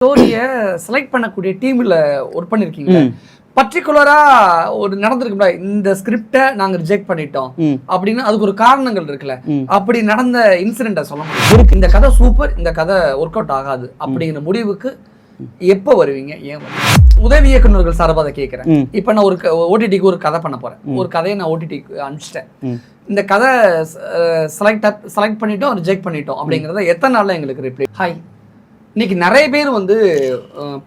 ஸ்டோரியை செலக்ட் பண்ணக்கூடிய டீமில் ஒர்க் பண்ணியிருக்கீங்க. பர்டிகுலரா ஒரு நடந்திருக்குல்ல, இந்த ஸ்கிரிப்டை நாங்க ரிஜெக்ட் பண்ணிட்டோம் அப்படின்னு அதுக்கு ஒரு காரணங்கள் இருக்குல்ல, அப்படி நடந்த இன்சிடென்ட்டை சொல்ல முடியும். இந்த கதை சூப்பர், இந்த கதை ஒர்க் அவுட் ஆகாது அப்படிங்கிற முடிவுக்கு எப்போ வருவீங்க? ஏன் உதவி இயக்குநர்கள் சார்பாக அதை கேட்குறேன். இப்போ நான் ஒரு ஓடிடிக்கு ஒரு கதை பண்ண போறேன். ஒரு கதையை நான் ஓடிடிக்கு அனுப்பிச்சிட்டேன். இந்த கதை செலக்ட் பண்ணிட்டோம், ரிஜெக்ட் பண்ணிட்டோம் அப்படிங்கிறத எத்தனை நாள்ல எங்களுக்கு ரிப்ளை? ஹாய், இன்னைக்கு நிறைய பேர் வந்து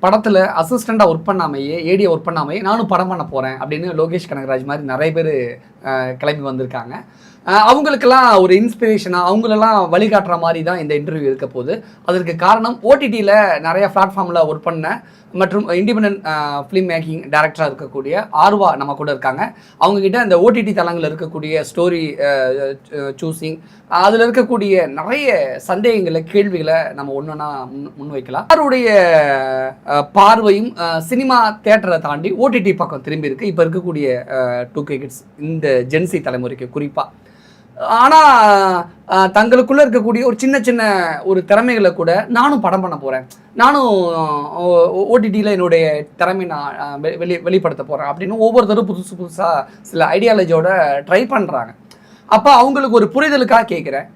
படத்துல அசிஸ்டண்டா ஒர்க் பண்ணாமையே, ஏடியா ஒர்க் பண்ணாமையே நானும் படம் பண்ண போறேன் அப்படின்னு லோகேஷ் கனகராஜ் மாதிரி நிறைய பேர் கிளம்பி வந்திருக்காங்க. அவங்களுக்கெல்லாம் ஒரு இன்ஸ்பிரேஷனாக அவங்களெல்லாம் வழிகாட்டுற மாதிரி தான் இந்த இன்டர்வியூ இருக்க போகுது. அதற்கு காரணம் ஓடிடியில் நிறைய பிளாட்ஃபார்மில் ஒர்க் பண்ண மற்றும் இண்டிபெண்டன்ட் ஃபிலிம் மேக்கிங் டைரக்டராக இருக்கக்கூடிய ஆர்வா நம்ம கூட இருக்காங்க. அவங்கக்கிட்ட இந்த ஓடிடி தளங்களில் இருக்கக்கூடிய ஸ்டோரி சூஸிங், அதில் இருக்கக்கூடிய நிறைய சந்தேகங்களை, கேள்விகளை நம்ம ஒன்றுனா முன்வைக்கலாம். அவருடைய பார்வையும் சினிமா தேட்டரை தாண்டி ஓடிடி பக்கம் திரும்பி இருக்கு இப்போ இருக்கக்கூடிய 2K கிட்ஸ், இந்த ஜென்சி தலைமுறைக்கு குறிப்பாக. ஆனால் தங்களுக்குள்ளே இருக்கக்கூடிய ஒரு சின்ன சின்ன ஒரு திறமைகளை கூட நானும் படம் பண்ண போகிறேன், நானும் ஓடிடியில் என்னுடைய திறமை நான் வெளிப்படுத்த போகிறேன் அப்படின்னு ஒவ்வொருத்தரும் புதுசாக சில ஐடியாலஜியோட ட்ரை பண்ணுறாங்க. அப்போ அவங்களுக்கு ஒரு புரிதலுக்காக கேட்குறேன்,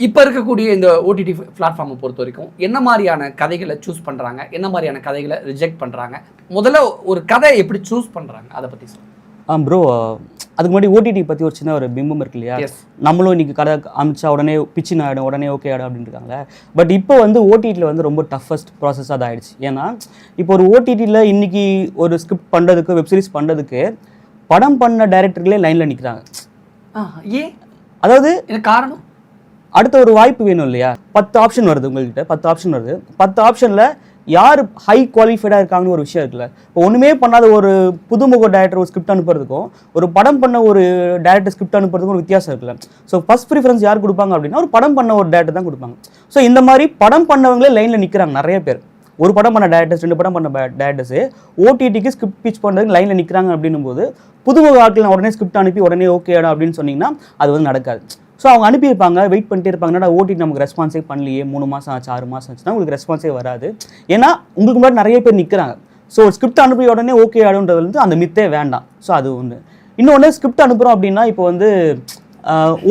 இப்போ இருக்கக்கூடிய இந்த ஓடிடி பிளாட்ஃபார்மை பொறுத்த வரைக்கும் என்ன மாதிரியான கதைகளை சூஸ் பண்ணுறாங்க, என்ன மாதிரியான கதைகளை ரிஜெக்ட் பண்ணுறாங்க, முதல்ல ஒரு கதை எப்படி சூஸ் பண்ணுறாங்க, அதை பற்றி சொல்லுங்கள். ப்ரோ, அதுக்கு முன்னாடி ஓடிடி பற்றி ஒரு சின்ன ஒரு பிம்பம் இருக்கு இல்லையா? நம்மளும் இன்னைக்கு கதை அமிச்சா உடனே பிச்சின் ஆகிடும், உடனே ஓகே ஆகிடும் அப்படின்னு இருக்காங்களே. பட் இப்போ வந்து ஓடிடியில் வந்து ரொம்ப டஃபஸ்ட் ப்ராசஸாக அது ஆகிடுச்சு. ஏன்னா இப்போ ஒரு ஓடிடியில் இன்னைக்கு ஒரு ஸ்கிரிப்ட் பண்ணுறதுக்கு, வெப்சீரிஸ் பண்ணுறதுக்கு படம் பண்ண டைரக்டர்களே லைனில் நிற்கிறாங்க. ஏன்? அதாவது காரணம் அடுத்த ஒரு வாய்ப்பு வேணும் இல்லையா? 10 ஆப்ஷன் வருது உங்கள்கிட்ட, 10 ஆப்ஷன் வருது. 10 ஆப்ஷனில் யார் ஹை குவாலிஃபைடாக இருக்காங்கன்னு ஒரு விஷயம் இருக்குல்ல. இப்போ ஒன்றுமே பண்ணாத ஒரு புதுமுக டேரக்டர் ஒரு ஸ்கிரிப்ட் அனுப்புறதுக்கும் ஒரு படம் பண்ண ஒரு டேரக்டர் ஸ்கிரிப்ட் அனுப்புறதுக்கும் ஒரு வித்தியாசம் இருக்குல்ல. ஸோ ஃபர்ஸ்ட் ப்ரிஃபரன்ஸ் யார் கொடுப்பாங்க அப்படின்னா ஒரு படம் பண்ண ஒரு டேரக்டர் தான் கொடுப்பாங்க. ஸோ இந்த மாதிரி படம் பண்ணவங்களே லைனில் நிற்கிறாங்க நிறைய பேர். ஒரு படம் பண்ண டேரக்டர்ஸ், 2 படம் பண்ண டேரக்டர்ஸு ஓடிடிக்கு ஸ்கிரிப்ட் பிச் பண்ணுறதுக்கு லைனில் நிற்கிறாங்க அப்படின்னும் போது புதுமுக ஆட்கள் உடனே ஸ்கிரிப்ட் அனுப்பி உடனே ஓகே அப்படின்னு சொன்னீங்கன்னா அது வந்து நடக்காது. ஸோ அவங்க அனுப்பியிருப்பாங்க, வெயிட் பண்ணிட்டே இருப்பாங்கன்னா ஓடிடி நமக்கு ரெஸ்பான்ஸே பண்ணலையே, 3 மாதம் ஆச்சு, 6 மாதம் ஆச்சுன்னா உங்களுக்கு ரெஸ்பான்ஸே வராது. ஏன்னா உங்களுக்கு முன்னாடி நிறைய பேர் நிற்கிறாங்க. ஸோ ஸ்கிரிப்ட் அனுப்பி உடனே ஓகே ஆடுன்றது வந்து அந்த மித்தே வேண்டாம். ஸோ அது ஒன்று. இன்னொன்று, ஸ்கிரிப்ட் அனுப்புகிறோம் அப்படின்னா இப்போ வந்து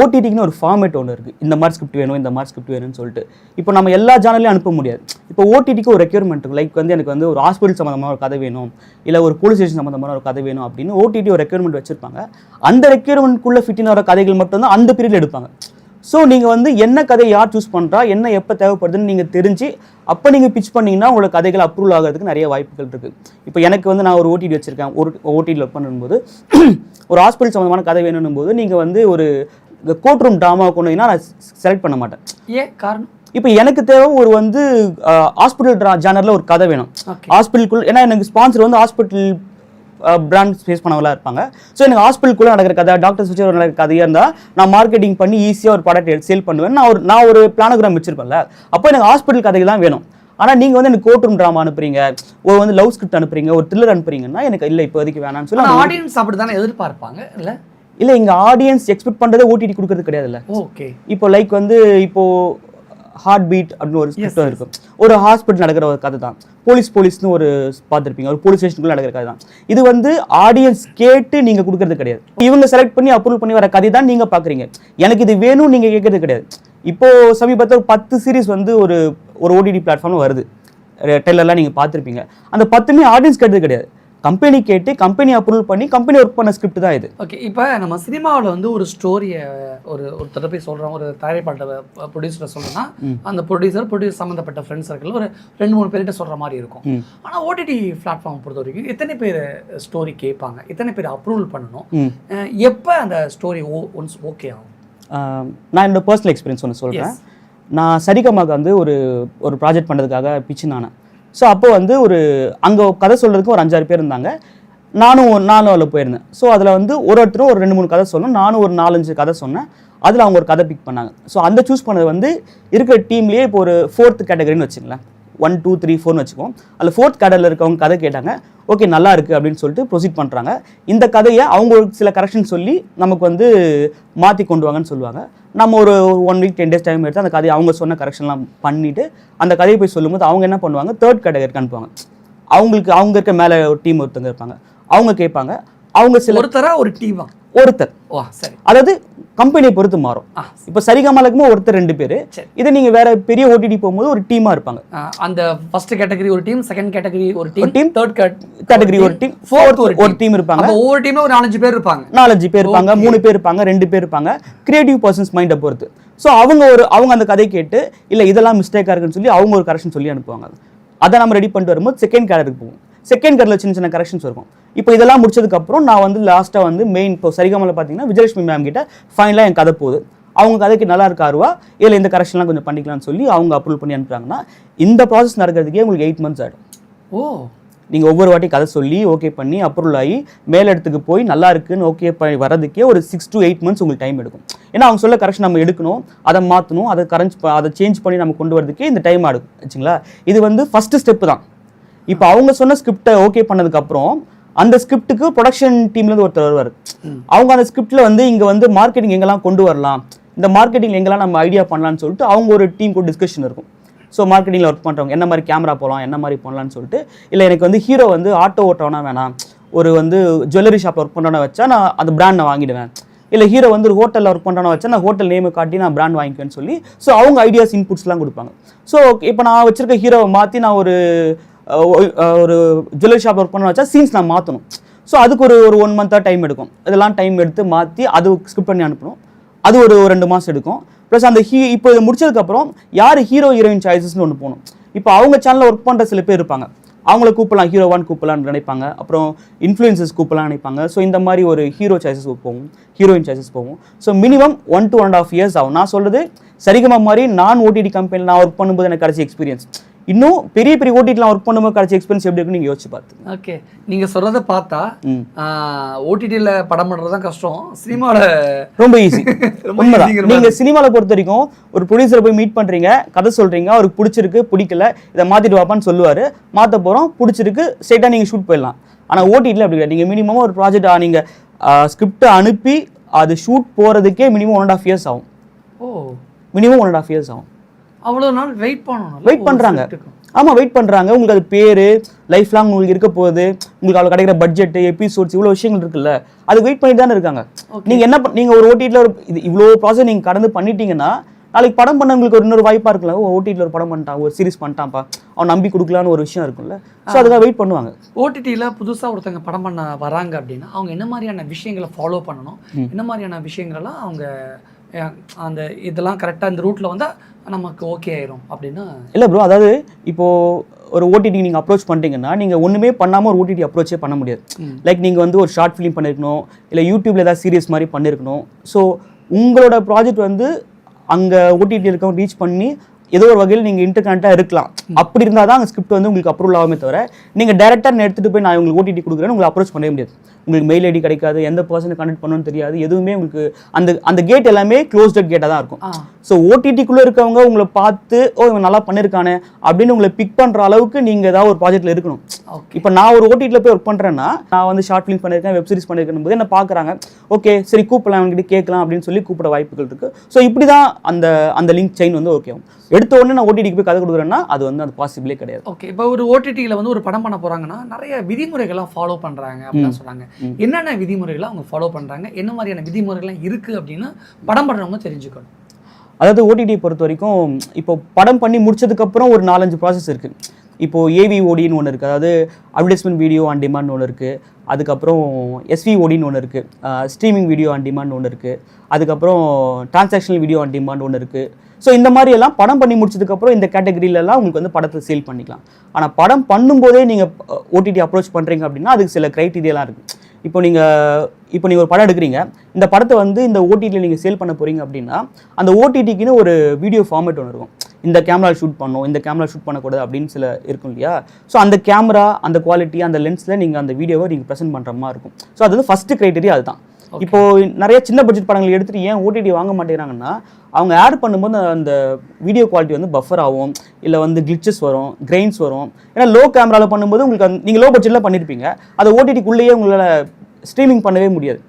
ஓடிடிக்குன்னு ஒரு ஃபார்மேட் ஒன்று இருக்குது. இந்த மாதிரி ஸ்கிரிப்ட் வேணும், இந்த மாதிரி ஸ்கிரிப்ட் வேணும்னு சொல்லிட்டு இப்போ நம்ம எல்லா சேனல்லையும் அனுப்ப முடியாது. இப்போ ஓடிடிக்கு ஒரு ரெக்யூர்மெண்ட் இருக்குது. லைக் வந்து எனக்கு வந்து ஒரு ஹாஸ்பிட்டல் சம்மந்தமான ஒரு கதை வேணும், இல்லை ஒரு போலீஸ் ஸ்டேஷன் சம்மந்தமான ஒரு கதை வேணும் அப்படின்னு ஓடிடி ஒரு ரெக்யூர்மெண்ட் வச்சுருப்பாங்க. அந்த ரெக்யூர்மெண்ட்குள்ளே ஃபிட்டின் வர கதைகள் மட்டும்தான் அந்த பீரியடில் எடுப்பாங்க. ஸோ நீங்கள் வந்து என்ன கதை யார் சூஸ் பண்ணுறா, என்ன எப்போ தேவைப்படுதுன்னு நீங்கள் தெரிஞ்சு அப்போ நீங்கள் பிச் பண்ணிங்கன்னா உங்களுக்கு கதைகள் அப்ரூவல் ஆகிறதுக்கு நிறைய வாய்ப்புகள் இருக்குது. இப்போ எனக்கு வந்து நான் ஒரு ஓடிடி வச்சுருக்கேன், ஒரு ஓடிடியில் ஒர்க் பண்ணும்போது ஒரு ஹாஸ்பிட்டல் சம்மந்தமான கதை வேணும்னும் போது நீங்கள் வந்து ஒரு கோர்ட் ரூம் ட்ராமா கொண்டு வந்தீங்கன்னா நான் செலக்ட் பண்ண மாட்டேன். ஏன் காரணம்? இப்போ எனக்கு தேவை ஒரு வந்து ஹாஸ்பிட்டல் ஜானரில் ஒரு கதை வேணும் ஹாஸ்பிட்டலுக்குள்ள. ஏன்னா எனக்கு ஸ்பான்சர் வந்து ஹாஸ்பிட்டல் பிராண்ட் ஃபேஸ் பண்ணவங்களா இருப்பாங்க. ஸோ எனக்கு ஹாஸ்பிட்டலுக்குள்ளே நடக்கிற கதை, டாக்டர்ஸ் வச்சு நடக்கிற கதையாக இருந்தால் நான் மார்க்கெட்டிங் பண்ணி ஈஸியாக ஒரு ப்ராடக்ட் சேல் பண்ணுவேன். நான் ஒரு பிளானோகிராம் வச்சிருப்பேன்ல, அப்போ எனக்கு ஹாஸ்பிட்டல் கதைகள் தான் வேணும். ஆனால் நீங்கள் வந்து எனக்கு கோர்ட் ரூம் ட்ராமா அனுப்புறீங்க, ஒரு வந்து லவ் ஸ்கிரிப்ட் அனுப்புறீங்க, ஒரு த்ரில்லர் அனுப்புறீங்கன்னா எனக்கு இல்லை இப்போதைக்கு வேணாம்னு சொல்லி ஆடியன்ஸ் அப்படி தானே எதிர்பார்ப்பாங்க. இல்லை எங்க ஆடியன்ஸ் எக்ஸ்பெக்ட் பண்ணுறதை ஓடிடி கொடுக்கறது கிடையாதுல்ல. ஓகே, இப்போ லைக் வந்து இப்போ ஹார்ட் பீட் அப்படின்னு ஒரு ஸ்கிரிப்டும் இருக்கும். ஒரு ஹாஸ்பிட்டல் நடக்கிற ஒரு கதை தான். போலீஸ்னு ஒரு பார்த்துருப்பீங்க, ஒரு போலீஸ் ஸ்டேஷனுக்குள்ள நடக்கிற கதை தான். இது வந்து ஆடியன்ஸ் கேட்டு நீங்கள் கொடுக்கறது கிடையாது. இவங்க செலக்ட் பண்ணி அப்ரூவல் பண்ணி வர கதை தான் நீங்கள் பார்க்குறீங்க. எனக்கு இது வேணும்னு நீங்கள் கேட்கறது கிடையாது. இப்போ சமீபத்தில் 10 சீரிஸ் வந்து ஒரு ஓடிடி பிளாட்ஃபார்மில் வருது. டெய்லர்லாம் நீங்கள் பார்த்துருப்பீங்க. அந்த 10மே ஆடியன்ஸ் கேட்டது கிடையாது. கம்பெனி கேட்டு கம்பெனி அப்ரூவல் பண்ணி கம்பெனி ஒர்க் பண்ண ஸ்கிரிப்ட் தான் இது. ஓகே, இப்போ நம்ம சினிமாவில் வந்து ஒரு ஸ்டோரியை ஒரு தடவை சொல்கிறோம், ஒரு தயாரிப்பாளர் ப்ரொடியூசரை சொல்கிறோன்னா அந்த ப்ரொடியூசர் சம்மந்தப்பட்ட ஃப்ரெண்ட்ஸ் சர்க்கிள் ஒரு 2-3 பேர்கிட்ட சொல்கிற மாதிரி இருக்கும். ஆனால் ஓடிடி பிளாட்ஃபார்ம் பொறுத்த வரைக்கும் எத்தனை பேர் ஸ்டோரி கேட்பாங்க, எத்தனை பேர் அப்ரூவல் பண்ணணும், எப்போ அந்த ஸ்டோரி ஒன்ஸ் ஓகே ஆகும்? நான் என்னோட பர்சனல் எக்ஸ்பீரியன்ஸ் ஒன்று சொல்கிறேன். நான் சரிகமாக வந்து ஒரு ப்ராஜெக்ட் பண்ணுறதுக்காக பிச்சு நானேன். ஸோ அப்போ வந்து அங்கே கதை சொல்கிறதுக்கு ஒரு 5-6 பேர் இருந்தாங்க. நானும் அதில் போயிருந்தேன். ஸோ அதில் வந்து ஒருத்தரும் ஒரு 2-3 கதை சொன்னோம், நானும் ஒரு 4-5 கதை சொன்னேன். அதில் அவங்க ஒரு கதை பிக் பண்ணாங்க. ஸோ அந்த சூஸ் பண்ணது வந்து இருக்கிற டீம்லேயே இப்போ ஒரு 4th கேட்டகரின்னு வச்சுங்களேன், 1, 2, 3, 4ன்னு வச்சுக்கோம். அதில் 4th கேட்டகரியில் இருக்கவங்க கதை கேட்டாங்க. ஓகே, நல்லா இருக்குது அப்படின்னு சொல்லிட்டு ப்ரொசீட் பண்ணுறாங்க. இந்த கதையை அவங்க ஒரு சில கரெக்ஷன் சொல்லி நமக்கு வந்து மாற்றி கொண்டு வாங்கன்னு சொல்லுவாங்க. நம்ம ஒரு 1 week 10 days டைம் எடுத்து அந்த கதையை அவங்க சொன்ன கரெக்ஷன்லாம் பண்ணிட்டு அந்த கதையை போய் சொல்லும்போது அவங்க என்ன பண்ணுவாங்க, தேர்ட் கேட்டகரிக்கு அனுப்புவாங்க. அவங்களுக்கு அவங்க இருக்க மேலே ஒரு டீம் ஒருத்தங்க இருப்பாங்க, அவங்க கேட்பாங்க. அவங்க சில ஒருத்தரா ஒரு டீமா ஒருத்தர், சரி, அதாவது கம்பெனியை பொறுத்து மாறும். இப்போ சரிகமலுக்குமே ஒருத்தர் 2 பேர். இதை நீங்க வேற பெரிய ஓடிடி போகும்போது ஒரு டீமா இருப்பாங்க. அந்த ஃபர்ஸ்ட் கேட்டகரி ஒரு டீம், செகண்ட் கேட்டகரி ஒரு டீம், தேர்ட் கேட்டகரி ஒரு டீம், ஃபோர்த் ஒரு டீம் இருப்பாங்க. அப்ப ஒவ்வொரு டீம்ல ஒரு 4-5 பேர் இருப்பாங்க. 4-5 பேர் இருப்பாங்க, 3 பேர் இருப்பாங்க, 2 பேர் இருப்பாங்க. கிரியேட்டிவ் பர்சன்ஸ் மைண்டை பொறுத்து. ஸோ அவங்க அந்த கதை கேட்டு இல்ல இதெல்லாம் மிஸ்டேக்கா இருக்குன்னு சொல்லி அவங்க ஒரு கரெக்ஷன் சொல்லி அனுப்புவாங்க. அதை நம்ம ரெடி பண்ணிட்டு வரும்போது செகண்ட் கேட்டகரிக்கு போவோம். செகண்ட் கேட்டகரியில் சின்ன சின்ன கரெக்ஷன்ஸ் இருக்கும். இப்போ இதெல்லாம் முடிச்சதுக்கு அப்புறம் நான் வந்து லாஸ்ட்டாக வந்து மெயின் இப்போ சரிகமல பார்த்தீங்கன்னா விஜயலட்சுமி மேம் கிட்ட ஃபைனலாக என் கதை போகுது. அவங்க கதைக்கு நல்லா இருக்காருவா, இதில் இந்த கரெக்ஷன்லாம் கொஞ்சம் பண்ணிக்கலாம்னு சொல்லி அவங்க அப்ரூவல் பண்ணி அனுப்புறாங்கன்னா இந்த ப்ராசஸ் நடக்கிறதுக்கே உங்களுக்கு 8 months ஆகிடும். நீங்கள் ஒவ்வொரு வாட்டி கதை சொல்லி ஓகே பண்ணி அப்ரூவல் ஆகி மேலிடத்துக்கு போய் நல்லா இருக்குன்னு ஓகே பண்ணி வரதுக்கே ஒரு 6 to 8 months உங்களுக்கு டைம் எடுக்கும். ஏன்னா அவங்க சொல்ல கரெக்ஷன் நம்ம எடுக்கணும், அதை மாற்றணும், அதை சேஞ்ச் பண்ணி நம்ம கொண்டு வரதுக்கே இந்த டைம் ஆகும் வச்சுங்களா. இது வந்து ஃபஸ்ட்டு ஸ்டெப்பு தான். இப்போ அவங்க சொன்ன ஸ்கிரிப்டை ஓகே பண்ணதுக்கப்புறம் அந்த ஸ்கிரிப்டுக்கு ப்ரொடக்ஷன் டீம்லேருந்து ஒருத்தர் வருவார். அவங்க அந்த ஸ்கிரிப்டில் வந்து இங்கே வந்து மார்க்கெட்டிங் எங்கெல்லாம் கொண்டு வரலாம், இந்த மார்க்கெட்டிங் எங்கெல்லாம் நம்ம ஐடியா பண்ணலான்னு சொல்லிட்டு அவங்க ஒரு டீம் கூட டிஸ்கஷன் இருக்கும். ஸோ மார்க்கெட்டிங்கில் ஒர்க் பண்ணுறவங்க என்ன மாதிரி கேமரா போகலாம், என்ன மாதிரி பண்ணலான்னு சொல்லிட்டு, இல்லை எனக்கு வந்து ஹீரோ வந்து ஆட்டோ ஓட்டோனா வேணாம், ஒரு வந்து ஜுவல்லரி ஷாப்பில் ஒர்க் பண்ணுறோன்னா வச்சா நான் அந்த பிராண்ட் நான் வாங்கிடுவேன், இல்லை ஹீரோ வந்து ஒரு ஹோட்டலில் ஒர்க் பண்ணுறோன்னா வச்சா நான் ஹோட்டல் நேமை காட்டி நான் பிராண்ட் வாங்கிக்குவேன்னு சொல்லி ஸோ அவங்க ஐடியாஸ் இன்புட்ஸ்லாம் கொடுப்பாங்க. ஸோ இப்போ நான் வச்சிருக்க ஹீரோவை மாற்றி நான் ஒரு ஜுவல்லரி ஷாப் ஒர்க் பண்ண வச்சா சீன்ஸ் நான் மாற்றணும். ஸோ அதுக்கு ஒரு 1 month டைம் எடுக்கும். இதெல்லாம் டைம் எடுத்து மாற்றி அது ஸ்கிரிப்ட் பண்ணி அனுப்பணும். அது ஒரு 2 மாதம் எடுக்கும். ப்ளஸ் அந்த இப்போ இது முடிச்சதுக்கப்புறம் யார் ஹீரோ ஹீரோயின் சாய்ஸஸ்னு ஒன்று போகணும். இப்போ அவங்க சேனலில் ஒர்க் பண்ணுற சில பேர் இருப்பாங்க, அவங்கள கூப்பிடலாம், ஹீரோவான் கூப்பிடலான்னு நினைப்பாங்க, அப்புறம் இன்ஃப்ளூயன்சஸ் கூப்பிடலாம் நினைப்பாங்க. ஸோ இந்த மாதிரி ஒரு ஹீரோ சாய்ஸஸ் போகும், ஹீரோயின் சாய்ஸஸ் போகும். ஸோ மினிமம் 1 to 1.5 years ஆகும். நான் சொல்கிறது சரிகமா மாதிரி நான் ஓடிடி கம்பெனியில் நான் ஒர்க் பண்ணும்போது எனக்கு கிடைச்ச எக்ஸ்பீரியன்ஸ். இன்னும் பெரிய பெரிய ஓடிடிலாம் ஒர்க் பண்ணும்போது கிடைச்ச எக்ஸ்பீரியன்ஸ் எப்படி இருக்குன்னு நீங்கள் யோசிச்சு பார்த்து. ஓகே, நீங்கள் சொல்கிறத பார்த்தா ஓடிடியில் படம் பண்ணுறது தான் கஷ்டம், சினிமாவில் ரொம்ப ஈஸி. உண்மைதான். நீங்கள் சினிமாவில் பொறுத்த வரைக்கும் ஒரு ப்ரொடியூசரை போய் மீட் பண்ணுறீங்க, கதை சொல்கிறீங்க, அவருக்கு பிடிச்சிருக்கு பிடிக்கல இதை மாற்றிட்டு வாப்பான்னு சொல்லுவார், மாற்ற போகிறோம், பிடிச்சிருக்கு ஸ்ட்ரெயிட்டாக நீங்கள் ஷூட் போயிடலாம். ஆனால் ஓடிடியில் அப்படி கிடையாது. நீங்கள் மினிமமாக ஒரு ப்ராஜெக்ட் நீங்கள் ஸ்கிரிப்டை அனுப்பி அது ஷூட் போகிறதுக்கே மினிமம் 1.5 years ஆகும். மினிமம் 1.5 years ஆகும். அவ்வளோ நாள் வெயிட் பண்ணணும், வெயிட் பண்ணுறாங்க. ஆமாம், வெயிட் பண்ணுறாங்க. உங்களுக்கு அது பேர் லைஃப் லாங் உங்களுக்கு இருக்க போகுது, உங்களுக்கு அவ்வளோ கிடைக்கிற பட்ஜெட் எபிசோட்ஸ் இவ்வளோ விஷயங்கள் இருக்குல்ல, அது வெயிட் பண்ணிட்டு தானே இருக்காங்க. நீங்கள் நீங்கள் ஒரு ஓடிடியில் ஒரு இவ்வளோ ப்ராசஸ் நீங்கள் கடந்து பண்ணிட்டீங்கன்னா நாளைக்கு படம் பண்ண உங்களுக்கு இன்னொரு வாய்ப்பாக இருக்குல்ல, ஓடிடியில் ஒரு படம் பண்ணிட்டான், ஒரு சீரிஸ் பண்ணிட்டான்ப்பா, அவன் நம்பி கொடுக்கலான்னு ஒரு விஷயம் இருக்குல்ல. ஸோ அதுக்காக வெயிட் பண்ணுவாங்க. ஓடிடியில் புதுசாக ஒருத்தங்க படம் பண்ண வராங்க அப்படின்னா அவங்க என்ன மாதிரியான விஷயங்களை ஃபாலோ பண்ணணும், என்ன மாதிரியான விஷயங்கள்லாம் அவங்க அந்த இதெல்லாம் கரெக்டாக இந்த ரூட்டில் வந்தால் நமக்கு ஓகே ஆயிரும் அப்படின்னு இல்லை ப்ரோ. அதாவது இப்போது ஒரு ஓடிடி நீங்கள் அப்ரோச் பண்ணிட்டீங்கன்னா நீங்கள் ஒன்றுமே பண்ணாமல் ஒரு ஓடிடி அப்ரோச்சே பண்ண முடியாது. லைக் நீங்கள் வந்து ஒரு ஷார்ட் ஃபிலிம் பண்ணியிருக்கணும், இல்லை யூடியூப்பில் ஏதாவது சீரியஸ் மாதிரி பண்ணியிருக்கணும். ஸோ உங்களோட ப்ராஜெக்ட் வந்து அங்கே ஓடிடி இருக்கவங்க ரீச் பண்ணி ஏதோ ஒரு வகையில் நீங்கள் இன்டர்கனெக்டாக இருக்கலாம். அப்படி இருந்தால் தான் அந்த ஸ்கிரிப்ட் வந்து உங்களுக்கு அப்ரூவல் ஆகாமே தவிர நீங்கள் டேரக்டாக எடுத்துகிட்டு போய் நான் உங்களுக்கு ஓடிடி கொடுக்குறேன்னு உங்களை அப்ரோச் பண்ணவே முடியாது. உங்களுக்கு மெயில் ஐடி கிடைக்காது, எந்த பர்சனை கனெக்ட் பண்ணணும்னு தெரியாது, எதுவுமே உங்களுக்கு அந்த கேட் எல்லாமே க்ளோஸ்ட் கேட்டாக தான் இருக்கும். ஸோ ஓடிடிக்குள்ளே இருக்கவங்க உங்களை பார்த்து இவன் நல்லா பண்ணியிருக்கானே அப்படின்னு உங்களை பிக் பண்ணுற அளவுக்கு நீங்கள் ஏதாவது ஒரு ப்ராஜெக்ட்டில் இருக்கணும். இப்போ நான் ஒரு ஓடிடியில் போய் ஒர்க் பண்ணுறேன்னா நான் வந்து ஷார்ட் ஃபிலிம் பண்ணியிருக்கேன், வெப் சீரிஸ் பண்ணியிருக்கேன் போது என்ன பார்க்குறாங்க, ஓகே சரி கூப்பிடலாம் அவங்ககிட்ட கேட்கலாம் அப்படின்னு சொல்லி கூப்பிட வாய்ப்புகள் இருக்குது. ஸோ இப்படி தான் அந்த லிங்க் செயின் வந்து ஓகே ஆகும். எடுத்த உடனே நான் ஓடிடிக்கு போய் கதை கொடுக்குறேன்னா அது வந்து அது பாசிபிளே கிடையாது. ஓகே, இப்போ ஒரு ஓடிடியில் வந்து ஒரு படம் பண்ண போகிறாங்கன்னா நிறைய விதிமுறைகள்லாம் ஃபாலோ பண்ணுறாங்க அப்படின்னு சொல்கிறாங்க. என்னென்ன விதிமுறைகளை அவங்க ஃபாலோ பண்ணுறாங்க, என்ன மாதிரியான விதிமுறைகள்லாம் இருக்குது அப்படின்னு படம் பண்ணுறவங்க தெரிஞ்சுக்கணும். அதாவது ஓடிடியை பொறுத்த வரைக்கும் இப்போ படம் பண்ணி முடிச்சதுக்கப்புறம் ஒரு 4-5 ப்ராசஸ் இருக்குது. இப்போது ஏவிஓடின்னு ஒன்று இருக்குது, அதாவது அட்வர்டைஸ்மெண்ட் வீடியோ ஆன் டிமாண்ட் ஒன்று இருக்குது. அதுக்கப்புறம் எஸ்விஓடின்னு ஒன்று இருக்குது, ஸ்ட்ரீமிங் வீடியோ ஆன் டிமாண்ட் ஒன்று இருக்குது. அதுக்கப்புறம் டிரான்சாக்ஷனல் வீடியோ ஆன் டிமாண்ட் ஒன்று இருக்குது. ஸோ இந்த மாதிரி எல்லாம் படம் பண்ணி முடிச்சதுக்கப்புறம் இந்த கேட்டகரியிலலாம் உங்களுக்கு வந்து படத்தை சேல் பண்ணிக்கலாம். ஆனால் படம் பண்ணும்போதே நீங்கள் ஓடிடி அப்ரோச் பண்ணுறீங்க அப்படின்னா அதுக்கு சில க்ரைட்டீரியாலாம் இருக்குது. இப்போ நீங்கள் ஒரு படம் எடுக்கிறீங்க, இந்த படத்தை வந்து இந்த ஓடிடியில் நீங்கள் சேல் பண்ண போகிறீங்க அப்படின்னா அந்த ஓடிடிக்குன்னு ஒரு வீடியோ ஃபார்மேட் ஒன்று இருக்கும். இந்த கேமரா ஷூட் பண்ணணும், இந்த கேமரா ஷூட் பண்ணக்கூடாது அப்படின்னு சில இருக்கும் இல்லையா. ஸோ அந்த கேமரா, அந்த குவாலிட்டி, அந்த லென்ஸில் நீங்கள் அந்த வீடியோவை நீங்கள் ப்ரெசென்ட் பண்ணுற மாதிரி இருக்கும். ஸோ அது வந்து ஃபஸ்ட்டு க்ரைட்டீரியா அதுதான். இப்போது நிறைய சின்ன பட்ஜெட் படங்கள் எடுத்துகிட்டு ஏன் ஓடிடி வாங்க மாட்டேங்கிறாங்கன்னா அவங்க ஆட் பண்ணும்போது அந்த வீடியோ குவாலிட்டி வந்து பஃபர் ஆகும், இல்லை வந்து கிளிச்சஸ் வரும், கிரெயின்ஸ் வரும். ஏன்னா லோ கேமராவில் பண்ணும்போது உங்களுக்கு நீங்கள் லோ பட்ஜெட்டில் பண்ணியிருப்பீங்க, அதை ஓடிடிக்குள்ளேயே உங்களால் ஸ்ட்ரீமிங் பண்ணவே முடியாது.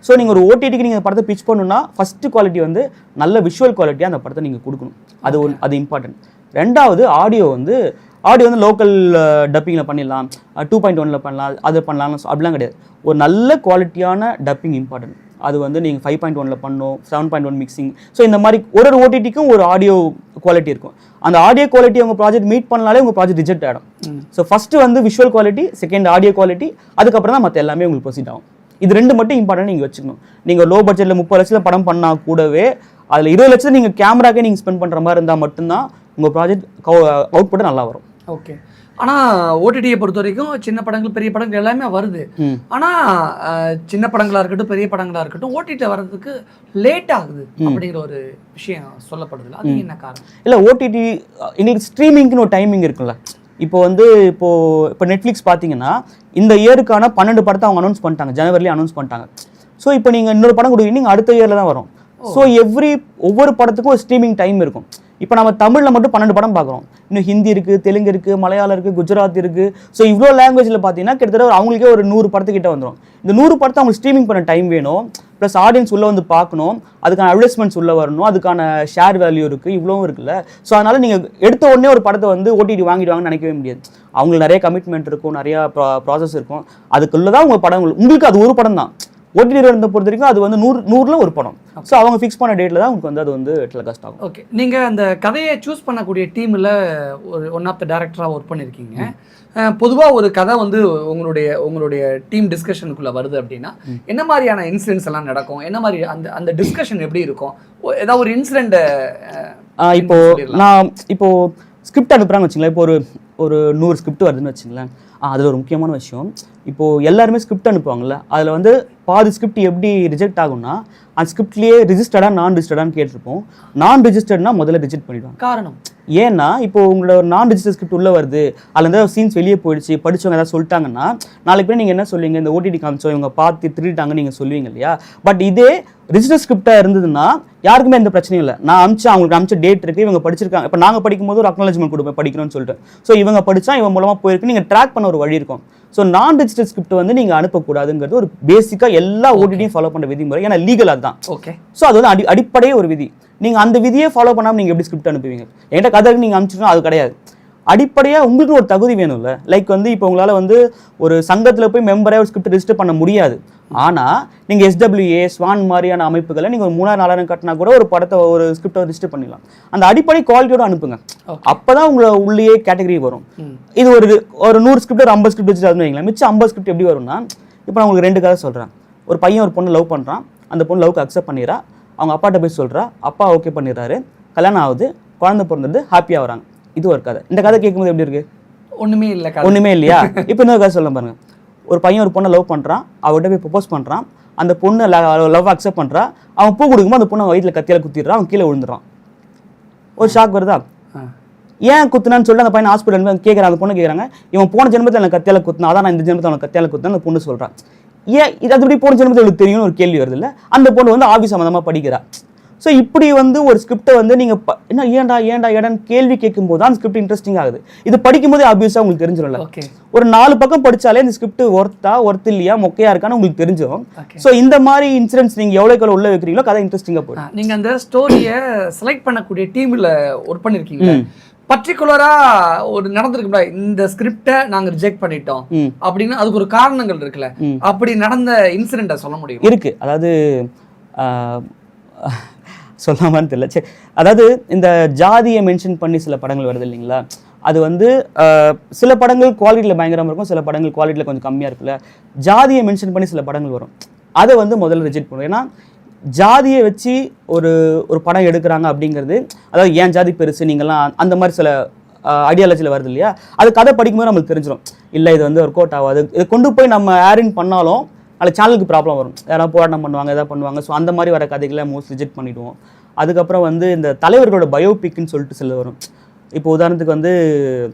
ஸோ நீங்கள் ஒரு ஓடிடிக்கு நீங்கள் படத்தை பிச் பண்ணணும்னா ஃபஸ்ட்டு குவாலிட்டி வந்து நல்ல விஷுவல் குவாலிட்டியாக அந்த படத்தை நீங்கள் கொடுக்கணும். அது இம்பார்ட்டன்ட். ரெண்டாவது ஆடியோ வந்து லோக்கல் டப்பிங்கில் பண்ணிடலாம், 2.1 பண்ணலாம், அது பண்ணலாம் அப்படிலாம் கிடையாது. ஒரு நல்ல குவாலிட்டியான டப்பிங் இம்பார்ட்டன்ட். அது வந்து நீங்கள் 5.1 பண்ணணும், 7.1 மிக்சிங். ஸோ இந்த மாதிரி ஒரு ஓடிடிக்கும் ஒரு ஆடியோ குவாலிட்டி இருக்கும். அந்த ஆடியோ குவாலிட்டி உங்கள் ப்ராஜெக்ட் மீட் பண்ணாலே உங்கள் ப்ராஜெக்ட் ரிஜெக்ட் ஆகிடும். ஸோ ஃபஸ்ட்டு வந்து visual quality, second audio quality, அதுக்கப்புறம் தான் மற்ற எல்லாமே உங்களுக்கு ப்ரொசீட் ஆகும். இது ரெண்டு மட்டும் இம்பார்ட்டன்ட் நீங்கள் வச்சுக்கணும். நீங்கள் லோ பட்ஜெட்டில் 30 லட்சத்தில் படம் பண்ணால் கூடவே அதில் 20 லட்சத்தில் நீங்கள் கேமராக்கே நீங்கள் ஸ்பெண்ட் பண்ணுற மாதிரி இருந்தால் மட்டும்தான் உங்கள் ப்ராஜெக்ட் அவுட்புட்டு நல்லா வரும். ஓகே. ஆனால் ஓடிடியை பொறுத்த வரைக்கும் சின்ன படங்கள் பெரிய படங்கள் எல்லாமே வருது. ஆனால் சின்ன படங்களாக இருக்கட்டும் பெரிய படங்களாக இருக்கட்டும் ஓடிடியில் வர்றதுக்கு லேட் ஆகுது அப்படிங்கிற ஒரு விஷயம் சொல்லப்படுது. அது என்ன காரணம்? இல்லை, ஓடிடி இன்னைக்கு ஸ்ட்ரீமிங்க்குன்னு ஒரு டைமிங் இருக்குல்ல. இப்போ நெட்ஃப்ளிக்ஸ் பார்த்தீங்கன்னா இந்த இயருக்கான 12 படத்தை அவங்க அனௌன்ஸ் பண்ணிட்டாங்க, ஜனவரிலேயே அனௌன்ஸ் பண்ணிட்டாங்க. ஸோ இப்போ நீங்கள் இன்னொரு படம் கொடுக்குறீங்க, நீங்கள் அடுத்த இயரில் தான் வரும். ஸோ ஒவ்வொரு படத்துக்கும் ஒரு ஸ்ட்ரீமிங் டைம் இருக்கும். இப்போ நம்ம தமிழில் மட்டும் 12 படம் பார்க்குறோம். இன்னும் ஹிந்தி இருக்குது, தெலுங்கு இருக்குது, மலையாளம் இருக்குது, குஜராத் இருக்குது. ஸோ இவ்வளோ லாங்குவேஜில் பார்த்தீங்கன்னா கிட்டத்தட்ட அவங்களுக்கே ஒரு 100 படத்துக்கிட்ட வந்துடும். இந்த 100 படத்தை அவங்க ஸ்ட்ரீமிங் பண்ண டைம் வேணும், ப்ளஸ் ஆடியன்ஸ் உள்ளே வந்து பார்க்கணும், அதுக்கான அட்வர்டைஸ்மெண்ட்ஸ் உள்ளே வரணும், அதுக்கான ஷேர் வேல்யூ இருக்குது, இவ்வளோவும் இருக்குல்ல. ஸோ அதனால் நீங்கள் எடுத்த உடனே ஒரு படத்தை வந்து ஓடிடி வாங்கிடுவாங்கன்னு நினைக்கவே முடியாது. அவங்களுக்கு நிறைய கமிட்மெண்ட் இருக்கும், நிறையா ப்ராசஸ் இருக்கும். அதுக்குள்ளே தான் உங்கள் படம் உங்களுக்கு அது ஒரு படம் தான். ஓடிடி இருந்த பொறுத்த வரைக்கும் அது வந்து 100ல் ஒரு படம். ஸோ அவங்க ஃபிக்ஸ் பண்ண டேட்டில் தான் உங்களுக்கு வந்து அது வந்து டெலிகாஸ்ட் ஆகும். ஓகே. நீங்கள் அந்த கதையை சூஸ் பண்ணக்கூடிய டீமில் ஒன் ஆஃப் த டேரக்டராக ஒர்க் பண்ணியிருக்கீங்க. பொதுவாக ஒரு கதை வந்து உங்களுடைய டீம் டிஸ்கஷனுக்குள்ளே வருது அப்படின்னா என்ன மாதிரியான இன்சிடென்ட்ஸ் எல்லாம் நடக்கும்? என்ன மாதிரி அந்த டிஸ்கஷன் எப்படி இருக்கும்? ஏதாவது ஒரு இன்சிடென்ட்டை இப்போ ஸ்கிரிப்ட் அனுப்புகிறாங்க வச்சுங்களேன். இப்போ ஒரு 100 ஸ்கிரிப்ட் வருதுன்னு வச்சுங்களேன். அதில் ஒரு முக்கியமான விஷயம், இப்போது எல்லாருமே ஸ்கிரிப்ட் அனுப்புவாங்கள்ல, அதில் வந்து பாதி ஸ்கிரிப்ட் எப்படி ரிஜெக்ட் ஆகும்னா அந்த ஸ்கிரிப்ட்லேயே ரிஜிஸ்டர்டாக நான் ரிஜிஸ்டர்டான்னு கேட்டிருப்போம். நான் ரிஜிஸ்டர்ட்னா முதல்ல ரிஜெக்ட் பண்ணிடுவாங்க. காரணம் ஏன்னா இப்போ உங்களோட ஒரு நான் ரிஜிஸ்டர் ஸ்கிரிப்ட் உள்ளே வருது, அதில் ஏதாவது சீன்ஸ் வெளியே போயிடுச்சு, படித்தவங்க ஏதாவது சொல்லிட்டாங்கன்னா நாளைக்கு போய் நீங்கள் என்ன சொல்லுவீங்க, இந்த ஓடிடி காமிச்சோம் இவங்க பார்த்து திருட்டாங்கன்னு நீங்கள் சொல்லுவீங்க இல்லையா. பட் இதே ரிஜிஸ்டர் ஸ்கிரிப்டாக இருந்ததுன்னா யாருக்குமே எந்த பிரச்சனையும் இல்லை. நான் அவங்களுக்கு அமிச்ச டேட் இருக்குது, இவங்க படிச்சிருக்காங்க. இப்போ நாங்கள் படிக்கும்போது ஒரு அக்னாலஜ்மெண்ட் கொடுப்பேன் படிக்கணும்னு சொல்லிட்டு. ஸோ இவங்க படித்தா இவன் மூலமாக போயிருக்கு, நீங்கள் ட்ராக் பண்ண ஒரு வழி இருக்கும். ஸோ நான் ரிஜிஸ்டர் ஸ்கிரிப்ட் வந்து நீங்கள் அனுப்பக்கூடாதுங்கிறது ஒரு பேசிக்காக எல்லா ஓடிடியும் ஃபாலோ பண்ணுற விதிமுறை. ஏன்னா லீகல் அதுதான். ஓகே. ஸோ அது வந்து அடிப்படையே ஒரு விதி. நீங்கள் அந்த விதியை ஃபாலோ பண்ணாமல் நீங்கள் எப்படி ஸ்கிரிப்ட் அனுப்புவீங்க? என்கிட்ட கதைக்கு நீங்கள் அனுப்பிச்சிட்டோம் அது கிடையாது. அடிப்படையாக உங்களுக்கு ஒரு தகுதி வேணும்ல. லைக் வந்து இப்போ உங்களால் வந்து ஒரு சங்கத்தில் போய் மெம்பராக ஒரு ஸ்கிரிப்ட் ரிஜிஸ்டர் பண்ண முடியாது. ஆனால் நீங்கள் SWA, ஸ்வான் மாதிரியான அமைப்புகளை நீங்கள் ஒரு 3000-4000 கட்டினா கூட ஒரு படத்தை ஒரு ஸ்கிரிப்டை ரிஜிஸ்டர் பண்ணிடலாம். அந்த அடிப்படை குவாலிட்டியோட அனுப்புங்க. அப்போ தான் உங்களை உள்ளே கேட்டகரி வரும். இது ஒரு 100 ஸ்கிரிப்ட் ஒரு 50 ஸ்கிரிப்ட் வச்சு வைங்களேன். மிச்சம் 50 ஸ்கிரிப்ட் எப்படி வரும்னா, இப்போ நான் உங்களுக்கு 2 கதை சொல்கிறேன். ஒரு பையன் ஒரு பொண்ணு லவ் பண்ணுறான், அந்த பொண்ணு லவ்க்கு அக்செப்ட் பண்ணிடுறா, அவங்க அப்பாட்ட போய் சொல்கிறா, அப்பா ஓகே பண்ணிடுறாரு, கல்யாணம் ஆகுது, குழந்தை பிறந்தது, ஹாப்பியாக வராங்க. இது ஒரு கதை. இந்த கதை கேட்கும்போது எப்படி இருக்கு? ஒன்றுமே இல்லையா? இப்போ இன்னொரு கதை சொல்ல பாருங்க. ஒரு பையன் ஒரு பொண்ணை லவ் பண்ணுறான், அவர்கிட்ட போய் ப்ரொபோஸ் பண்ணுறான், அந்த பொண்ணு லவ் அக்செப்ட் பண்ணுறா, அவன் பூ கொடுக்கும்போது அந்த பொண்ணு வயிற்றில் கத்தியால் குத்திடுறான், அவன் கீழே விழுந்துடுறான். ஒரு ஷாக் வருதா? ஏன் குத்துனான்னு சொல்லிட்டு அந்த பையன் ஹாஸ்பிட்டல் கேட்குறாங்க, அந்த பொண்ணு கேட்குறாங்க, இவன் போன ஜென்மத்தில் எனக்கு கத்தியால் குத்துனா, அதான் நான் இந்த ஜென்மத்தில் அவனுக்கு கத்தியால் குத்துனா அந்த பொண்ணு சொல்கிறான். ஏன் இது அதுபடி போன ஜென்மத்தில் எனக்கு தெரியும்னு ஒரு கேள்வி வருது இல்லை? அந்த பொண்ணு வந்து ஆஃபீஸ் சம்மந்தமாக படிக்கிறா. ஸோ இப்படி வந்து ஒரு ஸ்கிரிப்டை வந்து நீங்கள் என்ன ஏன்டான்னு கேள்வி கேட்கும்போது தான் அந்த ஸ்கிரிப்ட் இன்ட்ரெஸ்டிங் ஆகுது. இது படிக்கும்போது ஆப்வியஸாக உங்களுக்கு தெரிஞ்சிடும்ல. ஒரு 4 பக்கம் படித்தாலே இந்த ஸ்கிரிப்ட் ஒர்த் இல்லையா, மொக்கையா இருக்கான்னு உங்களுக்கு தெரிஞ்சிடும். ஸோ இந்த மாதிரி இன்சிடென்ட்ஸ் நீங்கள் எவ்வளோக்கு உள்ள வைக்கிறீங்களோ கதை இன்ட்ரெஸ்டிங்காக போயிடும். நீங்கள் அந்த ஸ்டோரியை செலக்ட் பண்ணக்கூடிய டீமில் ஒர்க் பண்ணியிருக்கீங்க. பர்டிகுலரா ஒரு நடந்திருக்கும்ல, இந்த ஸ்கிரிப்டை நாங்க ரிஜெக்ட் பண்ணிட்டோம் அப்படின்னு அதுக்கு ஒரு காரணங்கள் இருக்குல்ல, அப்படி நடந்த இன்சிடென்ட்டை சொல்ல முடியும்? இருக்கு. அதாவது சொல்லாமான்னு தெரியல. சரி, அதாவது இந்த ஜாதியை மென்ஷன் பண்ணி சில படங்கள் வருது இல்லைங்களா, அது வந்து சில படங்கள் குவாலிட்டியில் பயங்கரமாக இருக்கும், சில படங்கள் குவாலிட்டியில் கொஞ்சம் கம்மியாக இருக்குல்ல. ஜாதியை மென்ஷன் பண்ணி சில படங்கள் வரும், அதை வந்து முதல்ல ரிஜெக்ட் பண்ணுவோம். ஏன்னா ஜாதியை வச்சு ஒரு படம் எடுக்கிறாங்க அப்படிங்கிறது, அதாவது ஏன் ஜாதி பெருசு நீங்கள்லாம் அந்த மாதிரி சில ஐடியாலஜியில் வருது இல்லையா, அது கதை படிக்கும்போது நம்மளுக்கு தெரிஞ்சிடும். இல்லை இது வந்து ஒர்க் அவுட் ஆகாது, இதை கொண்டு போய் நம்ம ஏரின் பண்ணாலும் அதில் சேனலுக்கு ப்ராப்ளம் வரும், யாராவது போராட்டம் பண்ணுவாங்க, எதாவது பண்ணுவாங்க. ஸோ அந்த மாதிரி வர கதைகளை மோஸ்ட் ரிஜெக்ட் பண்ணிவிடுவோம். அதுக்கப்புறம் வந்து இந்த தலைவர்களோட பயோபிக்னு சொல்லிட்டு சில வரும். இப்போ உதாரணத்துக்கு வந்து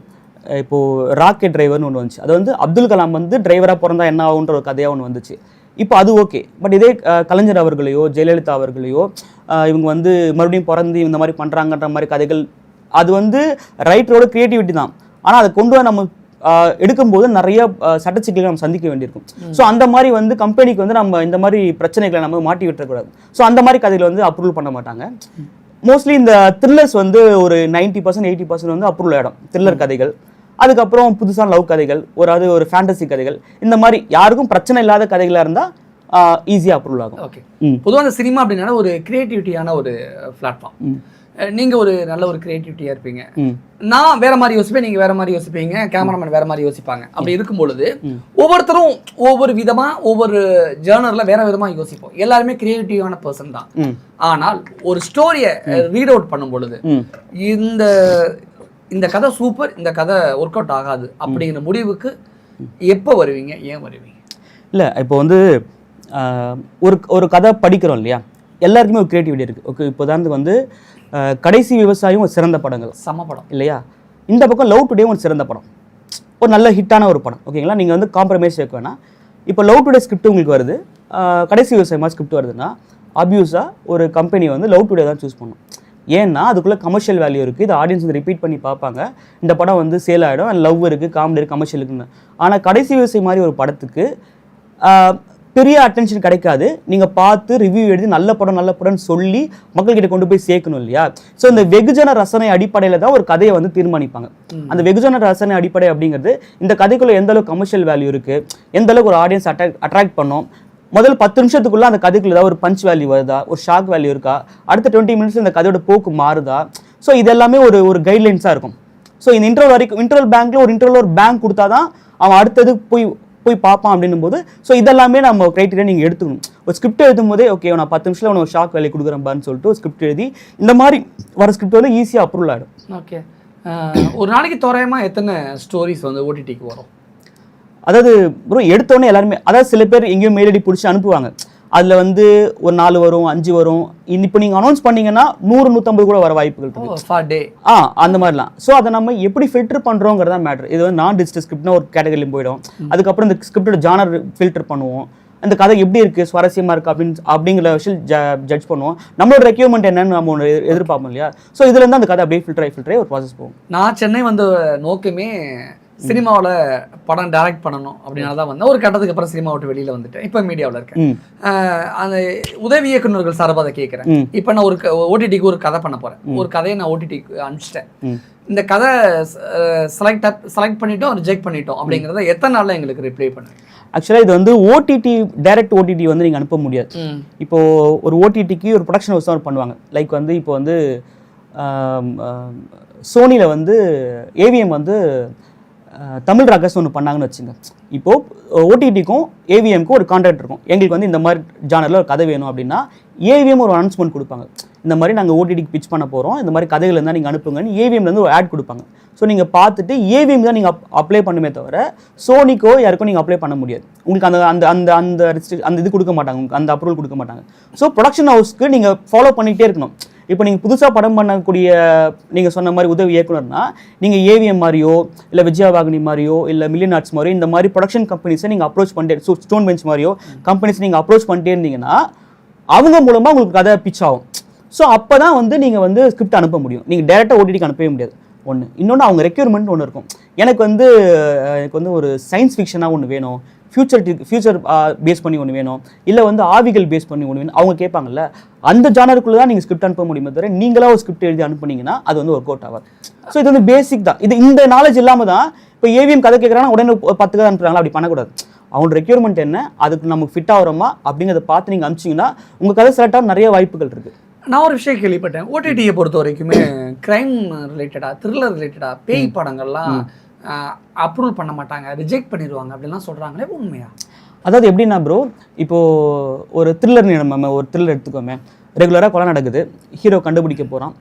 இப்போது ராக்கெட் டிரைவர்னு ஒன்று வந்துச்சு. அது வந்து அப்துல் கலாம் வந்து டிரைவராக பிறந்தா என்ன ஆகுன்ற ஒரு கதையாக ஒன்று வந்துச்சு. இப்போ அது ஓகே. பட் இதே கலைஞர் அவர்களையோ ஜெயலலிதா அவர்களையோ இவங்க வந்து மறுபடியும் பிறந்து இந்த மாதிரி பண்ணுறாங்கன்ற மாதிரி கதைகள், அது வந்து ரைட்டரோட க்ரியேட்டிவிட்டி தான். ஆனால் அதை கொண்டு வர நம்ம எடுக்கும்போது நிறைய சட்ட சிக்கல்களை நம்ம சந்திக்க வேண்டியிருக்கும். ஸோ அந்த மாதிரி வந்து கம்பெனிக்கு வந்து நம்ம இந்த மாதிரி பிரச்சனைகளை நம்ம மாட்டி விட்டுறக்கூடாது. ஸோ அந்த மாதிரி கதைகளை வந்து அப்ரூவல் பண்ண மாட்டாங்க. மோஸ்ட்லி இந்த த்ரில்லர்ஸ் வந்து ஒரு 90% 80% வந்து அப்ரூவல் ஆகிடும் த்ரில்லர் கதைகள். அதுக்கப்புறம் புதுசான லவ் கதைகள், ஒரு ஃபேண்டசி கதைகள், இந்த மாதிரி யாருக்கும் பிரச்சனை இல்லாத கதைகளாக இருந்தால் ஈஸியாக அப்ரூவல் ஆகும். ஓகே, பொதுவாக அந்த சினிமா அப்படின்னா ஒரு கிரியேட்டிவிட்டியான ஒரு பிளாட்ஃபார்ம். நீங்க ஒரு நல்ல ஒரு கிரியேட்டிவிட்டியா இருப்பீங்க, நான் வேற மாதிரி யோசிப்பேன், நீங்க வேற மாதிரி யோசிப்பீங்க, கேமராமேன் வேற மாதிரி யோசிப்பாங்க. அப்படி இருக்கும் பொழுது ஒவ்வொருத்தரும் ஒவ்வொரு விதமா ஒவ்வொரு ஜேர்னர்ல வேற விதமா யோசிப்போம். எல்லாருமே கிரியேட்டிவான பர்சன் தான். ஆனால் ஒரு ஸ்டோரியை ரீட் அவுட் பண்ணும் பொழுது இந்த கதை சூப்பர், இந்த கதை ஒர்க் அவுட் ஆகாது அப்படிங்கிற முடிவுக்கு எப்போ வருவீங்க, ஏன் வருவீங்க? இல்லை, இப்போ வந்து ஒரு கதை படிக்கிறோம் இல்லையா, எல்லாருக்குமே ஒரு கிரியேட்டிவிட்டி இருக்குது. ஓகே, இப்போ தான் வந்து கடைசி விவசாயம் ஒரு சிறந்த படங்கள், சம படம் இல்லையா? இந்த பக்கம் லவ் டுடே ஒரு சிறந்த படம், ஒரு நல்ல ஹிட்டான ஒரு படம். ஓகேங்களா, நீங்கள் வந்து காம்ப்ரமைஸ் வைக்க வேணாம். இப்போ லவ் டுடே ஸ்கிரிப்ட் உங்களுக்கு வருது, கடைசி விவசாயமாக ஸ்கிரிப்ட் வருதுன்னா ஆப்வியஸாக ஒரு கம்பெனி வந்து லவ் டுடே தான் சூஸ் பண்ணும். ஏன்னா அதுக்குள்ளே கமர்ஷியல் வேல்யூ இருக்குது, இது ஆடியன்ஸ் வந்து ரிப்பீட் பண்ணி பார்ப்பாங்க, இந்த படம் வந்து சேல் ஆகிடும், லவ் இருக்குது, காமெடி இருக்குது, கமர்ஷியல் இருக்குன்னு. ஆனால் கடைசி விவசாயம் மாதிரி ஒரு படத்துக்கு பெரிய அட்டென்ஷன் கிடைக்காது. நீங்கள் பார்த்து ரிவ்யூ எழுதி நல்ல படம்னு சொல்லி மக்கள்கிட்ட கொண்டு போய் சேர்க்கணும் இல்லையா? ஸோ இந்த வெகுஜன ரசனை அடிப்படையில் தான் ஒரு கதையை வந்து தீர்மானிப்பாங்க. அந்த வெகுஜன ரசனை அடிப்படை அப்படிங்கிறது இந்த கதைக்குள்ளே எந்த அளவுக்கு கமர்ஷியல் வேல்யூ இருக்குது, எந்த அளவுக்கு ஒரு ஆடியன்ஸ் அட்ராக்ட் பண்ணோம், முதல் 10 நிமிஷத்துக்குள்ள அந்த கதைக்குள்ள ஏதாவது ஒரு பஞ்ச் வேல்யூ வருதா, ஒரு ஷாக் வேல்யூ இருக்கா, அடுத்த 20 மினிட்ஸ் இந்த கதையோட போக்கு மாறுதா. ஸோ இது எல்லாமே ஒரு கைட்லைன்ஸாக இருக்கும். ஸோ இந்த இன்டர்வல் வரைக்கும் இன்டர்வல் பேங்க்ல ஒரு பேங்க் கொடுத்தா தான் அவன் அடுத்தது போய் பார்ப்பான் அப்படின்னும் போது, ஸோ இதெல்லாமே நம்ம கிரைட்டீரியா நீங்கள் எடுத்துக்கணும். ஒரு ஸ்கிரிப்ட் எழுதும் போதே ஓகே நான் 10 நிமிஷத்தில் உனக்கு ஷாக் வேல்யூ கொடுக்குறேன்பான்னு சொல்லிட்டு ஒரு ஸ்கிரிப்ட் எழுதி இந்த மாதிரி வர ஸ்கிரிப்ட் வந்து ஈஸியாக அப்ரூவல் ஆகிடும். ஓகே, ஒரு நாளைக்கு தோராயமாக எத்தனை ஸ்டோரிஸ் வந்து ஓடிடிக்கு வரும்? அதாவது ப்ரோ எடுத்தோடனே எல்லாருமே, அதாவது சில பேர் எங்கேயும் மெயில் ஐடி பிடிச்சி அனுப்புவாங்க, அதில் வந்து ஒரு 4 வரும் 5 வரும். இப்போ நீங்கள் அனௌன்ஸ் பண்ணீங்கன்னா 100-150 கூட வர வாய்ப்புகள் இருக்கு அந்த மாதிரிலாம். ஸோ அதை நம்ம எப்படி ஃபில்டர் பண்ணுறோங்கிறதா மேட்ரு. இது வந்து நான் டிஜிட்டல் ஸ்கிரிப்ட்னா ஒரு கேட்டகரியிலும் போயிடும். அதுக்கப்புறம் இந்த ஸ்கிரிப்டோட ஜானர் ஃபில்டர் பண்ணுவோம், அந்த கதை எப்படி இருக்குது, சுவாரஸ்யமாக இருக்குது அப்படிங்கிற விஷயம் ஜட்ஜ் பண்ணுவோம். நம்மளோட ரெக்யூர்மெண்ட் என்னன்னு நம்ம ஒன்று எதிர்பார்ப்போம் இல்லையா? ஸோ இதுலேருந்து அந்த கதை அப்படியே ஃபில்டர் ஒரு ப்ராசஸ் போகும். நான் சென்னை வந்த நோக்கமே சினிமாவில் படம் டைரக்ட் பண்ணணும் அப்படின்னால தான் வந்தேன். ஒரு கட்டத்துக்கு அப்புறம் சினிமா விட்டு வெளியில் வந்துட்டேன், இப்போ மீடியாவில் இருக்கேன். அந்த உதவி இயக்குநர்கள் சார்பாக அதை கேட்குறேன். இப்போ நான் ஒரு ஓடிடிக்கு ஒரு கதை பண்ண போகிறேன், ஒரு கதையை நான் ஓடிடிக்கு அனுப்பிச்சிட்டேன். இந்த கதை செலக்ட் பண்ணிட்டோம், ரிஜெக்ட் பண்ணிட்டோம் அப்படிங்கிறத எத்தனை நாளில் எங்களுக்கு ரிப்ளை பண்ணுவேன்? ஆக்சுவலாக இது வந்து டைரக்ட் ஓடிடி வந்து நீங்கள் அனுப்ப முடியாது. இப்போ ஒரு ஓடிடிக்கு ஒரு ப்ரொடக்ஷன் ஹவுஸ் தான் பண்ணுவாங்க. லைக் வந்து இப்போ வந்து சோனியில் வந்து ஏவிஎம் வந்து தமிழ் ராக்கர்ஸ் ஒன்று பண்ணாங்கன்னு வச்சுங்க. இப்போது ஓடிடிக்கும் ஏவிஎம்க்கும் ஒரு கான்ட்ராக்ட் இருக்கும். எங்களுக்கு வந்து இந்த மாதிரி ஜானரில் ஒரு கதை வேணும் அப்படின்னா ஏவிஎம் ஒரு அனௌன்ஸ்மெண்ட் கொடுப்பாங்க, இந்த மாதிரி நாங்கள் ஓடிடிக்கு பிச் பண்ண போகிறோம், இந்த மாதிரி கதைகள் இருந்தால் நீங்கள் அனுப்புங்கன்னு ஏவிஎம்லேருந்து ஒரு ஆட் கொடுப்பாங்க. ஸோ நீங்கள் பார்த்துட்டு ஏவிஎம் தான் நீங்கள் அப்ளை பண்ணுமே தவிர சோனிக்கோ யாருக்கும் நீங்கள் அப்ளை பண்ண முடியாது. உங்களுக்கு அந்த அந்த அந்த அந்த அந்த இது கொடுக்க மாட்டாங்க, உங்களுக்கு அந்த அப்ரூவல் கொடுக்க மாட்டாங்க. ஸோ ப்ரொடக்ஷன் ஹவுஸ்க்கு நீங்கள் ஃபாலோ பண்ணிகிட்டே இருக்கணும். இப்போ நீங்கள் புதுசாக படம் பண்ணக்கூடிய நீங்கள் சொன்ன மாதிரி உதவி இயக்குனர்னா நீங்கள் ஏவிஎம் மாதிரியோ இல்லை விஜயவாகினி மாதிரியோ இல்லை மில்லியன் ஆர்ட்ஸ் மாதிரியோ இந்த மாதிரி ப்ரொடக்ஷன் கம்பெனிஸை நீங்கள் அப்ரோச் பண்ணிட்டே, ஸ்டோன் பெஞ்ச் மாதிரியோ கம்பெனிஸ் நீங்கள் அப்ரோச் பண்ணிட்டே இருந்தீங்கன்னா அவங்க மூலமாக உங்களுக்கு கதை பிச் ஆகும். ஸோ அப்போ தான் வந்து நீங்கள் வந்து ஸ்கிரிப்ட் அனுப்ப முடியும். நீங்கள் டேரெக்டாக ஓடிடிக்கு அனுப்பவே முடியாது. இன்னொன்று அவங்க ரெக்யூர்மெண்ட் ஒன்று இருக்கும். எனக்கு வந்து ஒரு சயின்ஸ் ஃபிக்ஷனாக ஒன்று வேணும், ஃபியூச்சர் பேஸ் பண்ணி ஒன்று வேணும், இல்லை வந்து ஆவிகள் பேஸ் பண்ணி ஒன்று வேணும், அவங்க கேட்பாங்கல்ல. அந்த ஜானருக்குள்ளே தான் நீங்கள் ஸ்கிரிப்ட் அனுப்ப முடியுமே தவிர நீங்களாக ஒரு ஸ்கிரிப்ட் எழுதி அனுப்புனீங்கன்னா அது வந்து ஒர்க் அவுட் ஆகாது. ஸோ இது வந்து பேசிக் தான். இந்த நாலேஜ் இல்லாமல் தான் இப்போ ஏவிஎம் கதை கேட்குறாங்கன்னா உடனே 10 கதை அனுப்புறாங்களா, அப்படி பண்ணக்கூடாது. அவங்களோட ரெக்யூர்மெண்ட் என்ன, அதுக்கு நமக்கு ஃபிட் ஆகிறோமா அப்படிங்கிறத பார்த்து நீங்கள் அனுப்பிச்சிங்கன்னா உங்கள் கதை செலக்ட் ஆக நிறைய வாய்ப்புகள் இருக்குது. நான் ஒரு விஷயம் கேள்விப்பட்டேன், ஓடிடியை பொறுத்த வரைக்குமே கிரைம் ரிலேட்டடாக, த்ரில்லர் ரிலேட்டடாக பேய் படங்கள்லாம் அப்ரூவல் பண்ண மாட்டாங்க, ரிஜெக்ட் பண்ணிடுவாங்க அப்படிலாம் சொல்கிறாங்களே, உண்மையா? அதாவது எப்படின்னா ப்ரோ, இப்போது ஒரு த்ரில்லர் நம்ம ஒரு த்ரில்லர் எடுத்துக்கோமே, ரெகுலராக கொலை நடக்குது, ஹீரோ கண்டுபிடிக்க போகிறான்.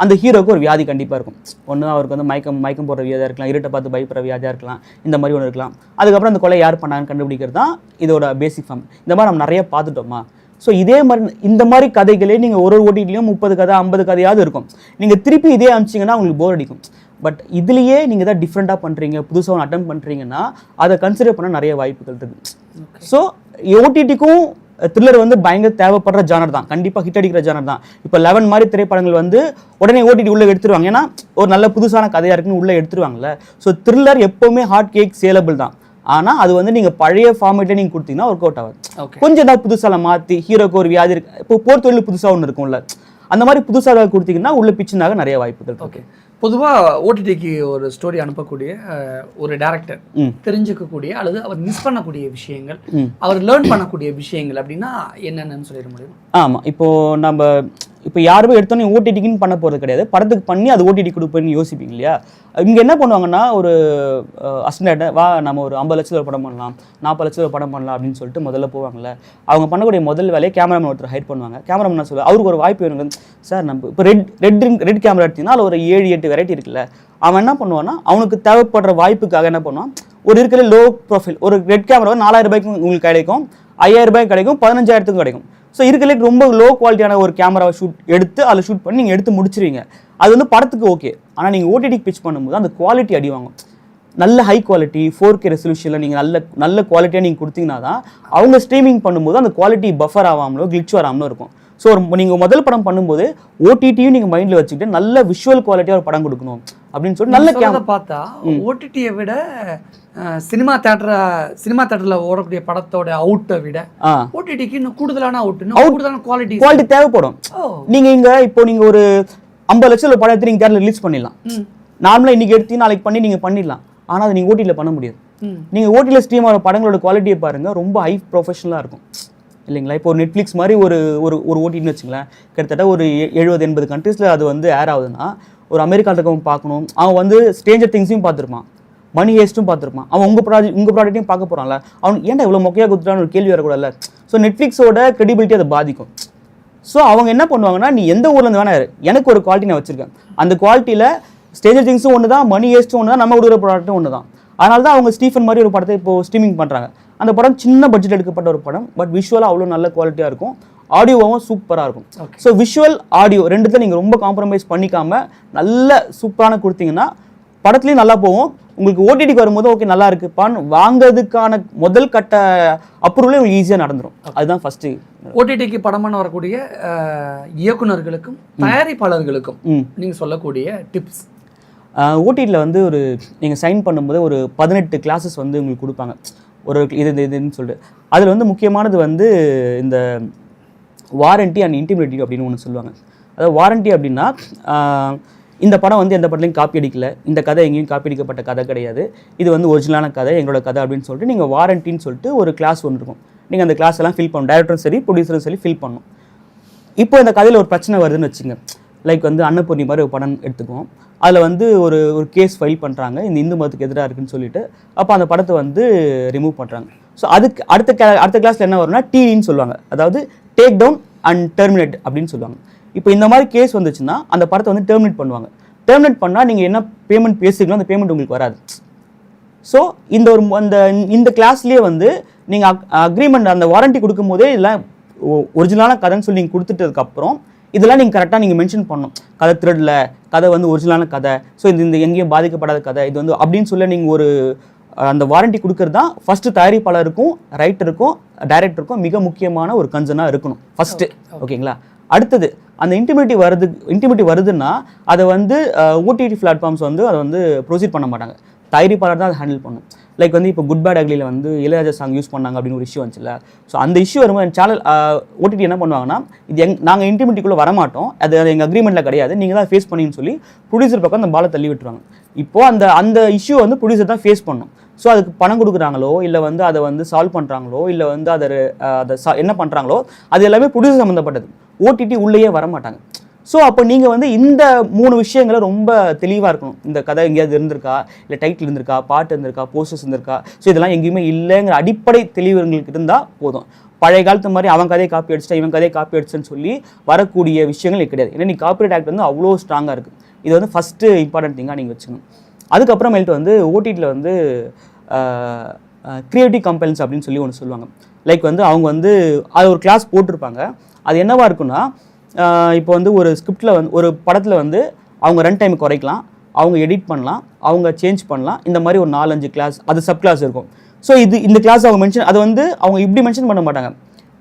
அந்த ஹீரோவுக்கு ஒரு வியாதி கண்டிப்பாக இருக்கும். ஒன்று அவருக்கு வந்து மயக்கம் போடுற வியாதியாக இருக்கலாம், இருட்டை பார்த்து பயப்படுற வியாதியாக இருக்கலாம், இந்த மாதிரி ஒன்று இருக்கலாம். அதுக்கப்புறம் அந்த கொலை யார் பண்ணாங்கன்னு கண்டுபிடிக்கிறது தான் இதோட பேசிக் ஃபார்ம். இந்த மாதிரி நம்ம நிறைய பார்த்துட்டோமா. ஸோ இதே மாதிரி இந்த மாதிரி கதைகளே நீங்கள் ஒரு ஓடிடிலையும் 30 கதை 50 கதையாவது இருக்கும். நீங்கள் திருப்பி இதே அனுப்பிச்சிங்கன்னா உங்களுக்கு போர் அடிக்கும். பட் இதுலேயே நீங்கள் தான் டிஃப்ரெண்ட்டாக பண்ணுறீங்க, புதுசாக ஒன்று அட்டன் பண்ணுறீங்கன்னா அதை கன்சிடர் பண்ண நிறைய வாய்ப்புகள் இருக்குது. ஸோ ஓடிடிக்கும் த்ரில்லர் வந்து பயங்கர தேவைப்படுற ஜானர் தான், கண்டிப்பாக ஹிட் அடிக்கிற ஜானர் தான். இப்போ 11 மாதிரி திரைப்படங்கள் வந்து உடனே ஓடிடி உள்ளே எடுத்துருவாங்க, ஏன்னா ஒரு நல்ல புதுசான கதையாக இருக்குன்னு உள்ளே எடுத்துருவாங்கல்ல. ஸோ த்ரில்லர் எப்போவுமே ஹாட் கேக் சேலபிள் தான். ஆனால் அது வந்து நீங்கள் பழைய ஃபார்மேட்டே நீங்கள் கொடுத்தீங்கன்னா ஒர்க் அவுட் ஆகாது. கொஞ்சம் ஏதாவது புதுசாக மாற்றி ஹீரோக்கு ஒரு வியாதி இருக்கு, இப்போ போர் தொழில் புதுசாக ஒன்று இருக்கும்ல, அந்த மாதிரி புதுசாக கொடுத்தீங்கன்னா உள்ள பிச்சுனாக நிறைய வாய்ப்புகள். ஓகே, பொதுவாக ஓடிடிக்கு ஒரு ஸ்டோரி அனுப்பக்கூடிய ஒரு டேரக்டர் தெரிஞ்சுக்கக்கூடிய அல்லது அவர் மிஸ் பண்ணக்கூடிய விஷயங்கள், அவர் லேர்ன் பண்ணக்கூடிய விஷயங்கள் அப்படின்னா என்னென்னு சொல்லிட முடியும்? ஆமாம், இப்போ யாருமே எடுத்தோன்னே ஓடிடிக்குன்னு பண்ண போகிறது கிடையாது, படத்துக்கு பண்ணி அது ஓடிடி கொடுப்பேன்னு யோசிப்பீங்க இல்லையா. இங்கே என்ன பண்ணுவாங்கன்னா, ஒரு அசிஸ்டன்ட் வா நம்ம ஒரு 50 லட்சத்தில் படம் பண்ணலாம், 40 லட்சத்தில் படம் பண்ணலாம் அப்படின்னு சொல்லிட்டு முதல்ல போவாங்கல்ல. அவங்க பண்ணக்கூடிய முதல் வேலையை கேமராமேன் ஒருத்தர் ஹைட் பண்ணுவாங்க. கேமராமேன் சொல்லுவாங்க, அவருக்கு ஒரு வாய்ப்பு வேணுங்க சார். நம்ம இப்போ ரெட் கேமரா எடுத்தீங்கன்னா அதில் ஒரு 7-8 வெரைட்டி இருக்குல்ல. அவன் என்ன பண்ணுவான்னா, அவனுக்கு தேவைப்படுற வாய்ப்புக்காக என்ன பண்ணுவான், ஒரு இருக்கிற லோ ப்ரொஃபைல் ஒரு ரெட் கேமரா 4000 ரூபாய்க்கும் உங்களுக்கு கிடைக்கும், 5000 ரூபாய்க்கு கிடைக்கும், 15,000க்கும் கிடைக்கும். ஸோ இருக்கிற ரொம்ப லோ குவாலிட்டியான ஒரு கேமராவை எடுத்து அதில் ஷூட் பண்ணி நீங்கள் எடுத்து முடிச்சிருவீங்க. அது வந்து படத்துக்கு ஓகே. ஆனால் நீங்கள் ஓடிடிக்கு பிச் பண்ணும்போது அந்த குவாலிட்டி அடி வாங்கும். நல்ல ஹை குவாலிட்டி 4K ரெசல்யூஷனில் நீங்கள் நல்ல குவாலிட்டியாக நீங்கள் கொடுத்தீங்கன்னா தான் அவங்க ஸ்ட்ரீமிங் பண்ணும்போது அந்த குவாலிட்டி பஃபர் ஆகாமலோ கிளிச் வராமலோ இருக்கும். ஸோ நீங்கள் முதல் படம் பண்ணும்போது ஓடிடியும் நீங்கள் மைண்டில் வச்சுக்கிட்டு நல்ல விஷுவல் குவாலிட்டியாக ஒரு படம் கொடுக்கணும் அப்படின்னு சொல்லிட்டு நல்ல கேமரா பார்த்தா ஓடிடியை விட சினிமா தேட்டரில் ஓடக்கூடிய படத்தோட அவுட்டை விட ஓடிடிக்கு இன்னும் கூடுதலான கூடுதலான குவாலிட்டி தேவைப்படும். இப்போ நீங்கள் ஒரு 50 லட்சம் படம் எடுத்து நீங்கள் தேட்டரில் ரிலீஸ் பண்ணிடலாம். நார்மலாக இன்னைக்கு எடுத்து நாளைக்கு பண்ணி நீங்கள் பண்ணிடலாம். ஆனால் அது நீங்கள் ஓடிடியில் பண்ண முடியாது. நீங்கள் ஓடிடியில் ஸ்ட்ரீம் ஆகிற படங்களோட குவாலிட்டியை பாருங்கள், ரொம்ப ஹை ப்ரொஃபஷனலாக இருக்கும் இல்லைங்களா. இப்போ ஒரு நெட்ஃப்ளிக்ஸ் மாதிரி ஒரு ஓடிடின்னு வச்சுங்களேன், கிட்டத்தட்ட ஒரு 70-80 கண்ட்ரீஸில் அது வந்து ஏர் ஆகுதுன்னா, ஒரு அமெரிக்காவில் இருக்கவங்க பார்க்கணும், அவன் வந்து ஸ்ட்ரேஞ்சர் திங்ஸையும் பார்த்துருப்பான், மணி ஹேஸ்ட்டும் பார்த்துருப்பான், அவன் உங்கள் ப்ராடக்ட்டையும் பார்க்க போகிறான்ல, அவன் ஏன்டா இவ்வளோ மொக்கையாக கொடுத்துட்டான்னு ஒரு கேள்வி வரக்கூடாதுல்ல. ஸோ நெட்ஃப்ளிக்ஸோட கிரெடிபிலிட்டி அதை பாதிக்கும். ஸோ அவங்க என்ன பண்ணுவாங்கன்னா, நீ எந்த ஊர்லேருந்து வேணா எனக்கு ஒரு குவாலிட்டி நான் வச்சுருக்கேன், அந்த குவாலிட்டியில் ஸ்ட்ரேஞ்சர் திங்ஸும் ஒன்று தான், மணி ஹேஸ்ட்டும் ஒன்று தான், நம்ம கொடுக்குற ப்ராடக்ட்டும் ஒன்று தான். அதனால தான் அவங்க ஸ்டீஃபன் மாதிரி ஒரு படத்தை இப்போ ஸ்ட்ரீமிங் பண்ணுறாங்க. அந்த படம் சின்ன பட்ஜெட் எடுக்கப்பட்ட ஒரு படம், பட் விஷுவலாக அவ்வளோ நல்ல குவாலிட்டியாக இருக்கும், ஆடியோவும் சூப்பராக இருக்கும். ஸோ விஷுவல் ஆடியோ ரெண்டுத்தில் நீங்கள் ரொம்ப காம்ப்ரமைஸ் பண்ணிக்காமல் நல்ல சூப்பரான கொடுத்தீங்கன்னா படத்துலேயும் நல்லா போகும். உங்களுக்கு ஓடிடிக்கு வரும்போது ஓகே நல்லா இருக்குப்பான்னு வாங்கிறதுக்கான முதல் கட்ட அப்ரூவலே உங்களுக்கு ஈஸியாக நடந்துடும். அதுதான் ஃபஸ்ட்டு. ஓடிடிக்கு படமான வரக்கூடிய இயக்குநர்களுக்கும் தயாரிப்பாளர்களுக்கும் நீங்கள் சொல்லக்கூடிய டிப்ஸ்? ஓடிடியில் வந்து நீங்கள் சைன் பண்ணும்போது ஒரு 18 கிளாஸஸ் வந்து உங்களுக்கு கொடுப்பாங்க, ஒரு இதுன்னு சொல்லிட்டு. அதில் வந்து முக்கியமானது வந்து இந்த வாரண்டி அண்ட் இன்டிமினிட்டி அப்படின்னு ஒன்று சொல்லுவாங்க. அதாவது வாரண்டி அப்படின்னா, இந்த படம் வந்து எந்த படத்துலையும் காப்பி அடிக்கல, இந்த கதை எங்கேயும் காப்பி அடிக்கப்பட்ட கதை கிடையாது, இது வந்து ஒரிஜினலான கதை, எங்களோட கதை அப்படின்னு சொல்லிட்டு நீங்கள் வாரண்டின்னு சொல்லிட்டு ஒரு கிளாஸ் ஒன்று இருக்கும். நீங்கள் அந்த கிளாஸ் எல்லாம் ஃபில் பண்ணணும், டைரக்டரும் சரி ப்ரொடியூசரும் சரி ஃபில் பண்ணணும். இப்போ இந்த கதையில் ஒரு பிரச்சனை வருதுன்னு வச்சுங்க, லைக் வந்து அன்னபூர்ணி மாதிரி ஒரு படம் எடுத்துக்குவோம். அதில் வந்து ஒரு கேஸ் ஃபைல் பண்ணுறாங்க, இந்த இந்து மதத்துக்கு எதிராக இருக்குன்னு சொல்லிட்டு. அப்போ அந்த படத்தை வந்து ரிமூவ் பண்ணுறாங்க. ஸோ அதுக்கு அடுத்த கிளாஸில் என்ன வரும்னா டின்னு சொல்லுவாங்க, அதாவது டேக் டவுன் அண்ட் டெர்மினேட் அப்படின்னு சொல்லுவாங்க. இப்போ இந்த மாதிரி கேஸ் வந்துச்சுன்னா அந்த படத்தை வந்து டெர்மினேட் பண்ணுவாங்க. டெர்மினேட் பண்ணால் நீங்கள் என்ன பேமெண்ட் பேசுகிறீங்களோ அந்த பேமெண்ட் உங்களுக்கு வராது. ஸோ இந்த கிளாஸ்லேயே வந்து நீங்கள் அக்ரிமெண்ட் அந்த வாரண்டி கொடுக்கும் போதே இதெல்லாம் ஒரிஜினலான கதைன்னு சொல்லி நீங்கள் கொடுத்துட்டதுக்கப்புறம் இதெல்லாம் நீங்கள் கரெக்டாக நீங்கள் மென்ஷன் பண்ணணும். கதை த்ரெட்டில் கதை வந்து ஒரிஜினலான கதை, ஸோ இந்த எங்கேயும் பாதிக்கப்படாத கதை இது வந்து அப்படின்னு சொல்லி நீங்கள் அந்த வாரண்டி கொடுக்கறது தான் ஃபஸ்ட்டு தயாரிப்பாளருக்கும் ரைட்டருக்கும் டைரக்டருக்கும் மிக முக்கியமான ஒரு கன்சர்னாக இருக்கணும் ஃபஸ்ட்டு. ஓகேங்களா. அடுத்தது அந்த இன்டிமிட்டி வருதுன்னா அதை வந்து ஓடிடி பிளாட்ஃபார்ம்ஸ் வந்து அதை வந்து ப்ரொசீட் பண்ண மாட்டாங்க, தயாரிப்பாளர் தான் அதை ஹேண்டில் பண்ணும். லைக் வந்து இப்போ குட் பேட் அக்லியில் வந்து இளையராஜா சாங் யூஸ் பண்ணாங்க அப்படின்னு ஒரு இஷ்யூ வந்துச்சுல்ல. ஸோ அந்த இஷ்யூ வரும்போது சேனல் ஓடிடி என்ன பண்ணுவாங்கன்னா, இது நாங்கள் இன்டிமிட்டிக்குள்ளே வரமாட்டோம், அது எங்கள் அக்ரிமெண்ட்டில் கிடையாது, நீங்கள் தான் ஃபேஸ் பண்ணின்னு சொல்லி ப்ரொடியூசர் பக்கம் அந்த பாலை தள்ளி விட்டுருவாங்க. இப்போது அந்த இஷ்யூ வந்து ப்ரொடியூசர் தான் ஃபேஸ் பண்ணணும். ஸோ அதுக்கு பணம் கொடுக்குறாங்களோ இல்லை வந்து அதை வந்து சால்வ் பண்ணுறாங்களோ இல்லை வந்து அதை என்ன பண்ணுறாங்களோ அது எல்லாமே ப்ரொடியூசர் சம்மந்தப்பட்டது, ஓடிடி உள்ளேயே வரமாட்டாங்க. ஸோ அப்போ நீங்கள் வந்து இந்த 3 விஷயங்களை ரொம்ப தெளிவாக இருக்கணும். இந்த கதை எங்கேயாவது இருந்திருக்கா, இல்லை டைட்டில் இருந்திருக்கா, பாட்டு இருந்திருக்கா, போஸ்டர்ஸ் இருந்திருக்கா, ஸோ இதெல்லாம் எங்கேயுமே இல்லைங்கிற அடிப்படை தெளிவு எங்களுக்கு இருந்தால் போதும். பழைய காலத்து மாதிரி அவன் கதையை காப்பி அடிச்சிட்டா இவன் கதையை காப்பி அடிச்சுன்னு சொல்லி வரக்கூடிய விஷயங்கள் கிடையாது. ஏன்னா நீ காப்பிரைட் ஆக்ட் வந்து அவ்வளோ ஸ்ட்ராங்காக இருக்குது. இது வந்து ஃபஸ்ட்டு இம்பார்ட்டன்ட் திங்காக நீங்கள் வச்சுக்கணும். அதுக்கப்புறமேல்ட்டு வந்து ஓடிடியில் வந்து கிரியேட்டிவ் கம்பெனிஸ் அப்படின்னு சொல்லி ஒன்று சொல்லுவாங்க. லைக் வந்து அவங்க வந்து அது ஒரு கிளாஸ் போட்டிருப்பாங்க. அது என்னவாக இருக்குன்னா, இப்போ வந்து ஒரு ஸ்கிரிப்டில் வந்து ஒரு படத்தில் வந்து அவங்க ரன் டைம் குறைக்கலாம், அவங்க எடிட் பண்ணலாம், அவங்க சேஞ்ச் பண்ணலாம், இந்த மாதிரி ஒரு 4-5 கிளாஸ் அது சப் கிளாஸ் இருக்கும். ஸோ இந்த கிளாஸ் அவங்க மென்ஷன் அதை வந்து அவங்க இப்படி மென்ஷன் பண்ண மாட்டாங்க.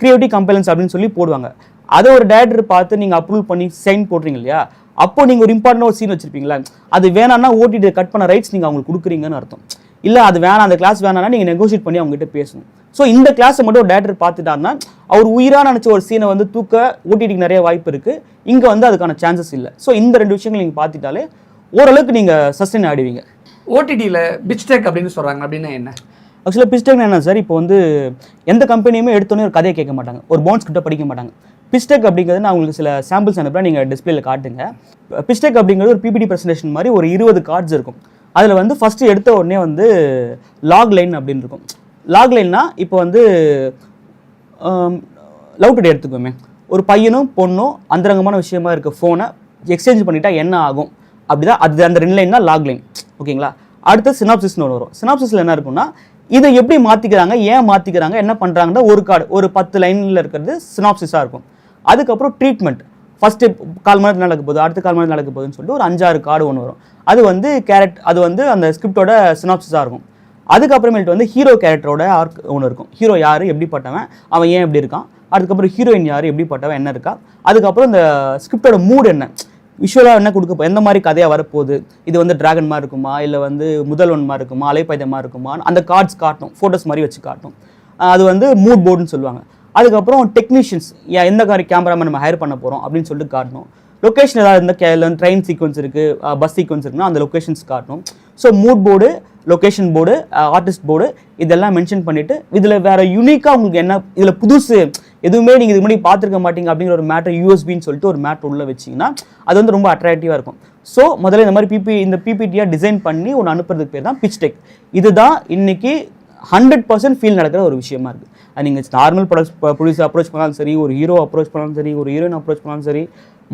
கிரியேட்டிவ் கம்பைலன்ஸ் அப்படின்னு சொல்லி போடுவாங்க. அதை ஒரு டேரக்டர் பார்த்து நீங்கள் அப்ரூவல் பண்ணி சைன் போடுறீங்க இல்லையா, அப்போ நீங்கள் ஒரு இம்பார்ட்டன்ட் ஒரு சீன் வச்சிருப்பீங்களா, அது வேணாம்னா ஓடிடி கட் பண்ண ரைட்ஸ் நீங்கள் அவங்களுக்கு கொடுக்குறீங்கன்னு அர்த்தம். இல்லை அது வேணாம், அந்த கிளாஸ் வேணாம்னா நீங்கள் நெகோஷியேட் பண்ணி அவங்ககிட்ட பேசணும். ஸோ இந்த கிளாஸை மட்டும் ஒரு டேரக்டர் பார்த்துட்டாருன்னா அவர் உயிராக நினச்ச ஒரு சீனை வந்து தூக்க ஓடிடிக்கு நிறைய வாய்ப்பு இருக்குது, இங்கே வந்து அதுக்கான சான்சஸ் இல்லை. ஸோ இந்த 2 விஷயங்கள் நீங்கள் பார்த்துட்டாலே ஓரளவுக்கு நீங்கள் சஸ்டெயின் ஆடுவீங்க. ஓடிடியில் பிட்ச்டெக் அப்படின்னு சொல்கிறாங்க, அப்படின்னா என்ன? ஆக்சுவலாக பிட்ச்டெக் என்ன சார், இப்போ வந்து எந்த கம்பெனியுமே எடுத்தோன்னே ஒரு கதையை கேட்க மாட்டாங்க, ஒரு பவுன்ஸ் கிட்ட படிக்க மாட்டாங்க. பிட்ச்டெக் அப்படிங்கிறது நான் உங்களுக்கு சில சாம்பிள்ஸ் அனுப்புகிறேன், நீங்கள் டிஸ்பிளேல காட்டுங்க. பிட்ச்டெக் அப்படிங்கிறது ஒரு பிபிடி ப்ரெசன்டேஷன் மாதிரி ஒரு 20 கார்ட்ஸ் இருக்கும். அதில் வந்து ஃபஸ்ட்டு எடுத்த உடனே வந்து லாக் லைன் அப்படின்னு இருக்கும். லாக் லைன்னா இப்போ வந்து லவ் டுடே எடுத்துக்கோமே, ஒரு பையனும் பொண்ணும் அந்தரங்கமான விஷயமா இருக்க ஃபோனை எக்ஸ்சேஞ்ச் பண்ணிட்டா என்ன ஆகும் அப்படிதான், அது அந்த 2 லைன் தான் லாக் லைன். ஓகேங்களா? அடுத்து சினாப்சிஸ்னு ஒன்று வரும். சினாப்சிஸில் என்ன இருக்குன்னா இதை எப்படி மாற்றிக்கிறாங்க, ஏன் மாற்றிக்கிறாங்க, என்ன பண்ணுறாங்கன்னா ஒரு கார்டு ஒரு 10 லைனில் இருக்கிறது சினாப்சிஸாக இருக்கும். அதுக்கப்புறம் ட்ரீட்மெண்ட், ஃபஸ்ட்டு 1/4 மணி நேரத்தில் நடக்க போகுது, அடுத்த 1/4 மணி நேரம் நடக்க போகுதுன்னு சொல்லிட்டு ஒரு 5-6 கார்டு ஒன்று வரும். அது வந்து அது வந்து அந்த ஸ்கிரிப்டோட சினாப்சிஸாக இருக்கும். அதுக்கப்புறமேட்டு வந்து ஹீரோ கேரக்டரோட ஆர்க் ஒன்று இருக்கும். ஹீரோ யார், எப்படிப்பட்டவன், அவன் ஏன் எப்படி இருக்கான், அதுக்கப்புறம் ஹீரோயின் யார், எப்படிப்பட்டவன், என்ன இருக்கா, அதுக்கப்புறம் இந்த ஸ்கிரிப்டோட மூட் என்ன, விஷுவலாக என்ன கொடுக்க, எந்த மாதிரி கதையாக வரப்போகுது, இது வந்து டிராகன் மாதிரி இருக்குமா, இல்லை வந்து முதல்வன் மாதிரி இருக்குமா, அலைப்பாய்த மாதிரி இருக்குமா, அந்த கார்ட்ஸ் காட்டும், ஃபோட்டோஸ் மாதிரி வச்சு காட்டும். அது வந்து மூட் போர்டுன்னு சொல்லுவாங்க. அதுக்கப்புறம் டெக்னீஷியன்ஸ், எந்த மாதிரி கேமராமேன் நம்ம ஹையர் பண்ண போகிறோம் அப்படின்னு சொல்லிட்டு காட்டணும். லொக்கேஷன் ஏதாவது இருந்தால் ட்ரெயின் சீக்வன்ஸ் இருக்குது, பஸ் சீக்வன்ஸ் இருக்குன்னா அந்த லொக்கேஷன்ஸ் காட்டணும். So mood board, location board, artist board இதெல்லாம் மென்ஷன் பண்ணிவிட்டு இதில் வேறு யூனிக்காக உங்களுக்கு என்ன, இதில் புதுசு எதுவுமே நீங்கள் இதுக்கு முன்னாடி பார்த்துருக்க மாட்டீங்க அப்படிங்கிற ஒரு மேட்டர் யூஎஸ்பின்னு சொல்லிட்டு ஒரு மேட்டர் உள்ளே வச்சிங்கன்னா அது வந்து ரொம்ப அட்ராக்டிவாக இருக்கும். ஸோ முதல்ல இந்த மாதிரி இந்த பிபிடியாக டிசைன் பண்ணி ஒன்று அனுப்புறதுக்கு பேர் தான் பிட்ச்டெக். இதுதான் இன்னைக்கு 100% ஃபீல் நடக்கிற ஒரு விஷயமா இருக்குது. அது நீங்கள் நார்மல் ப்ரொடியூசர் அப்ரோச் பண்ணாலும் சரி, ஒரு ஹீரோ அப்ரோச் பண்ணாலும் சரி, ஒரு ஹீரோயின் அப்ரோச் பண்ணாலும் சரி,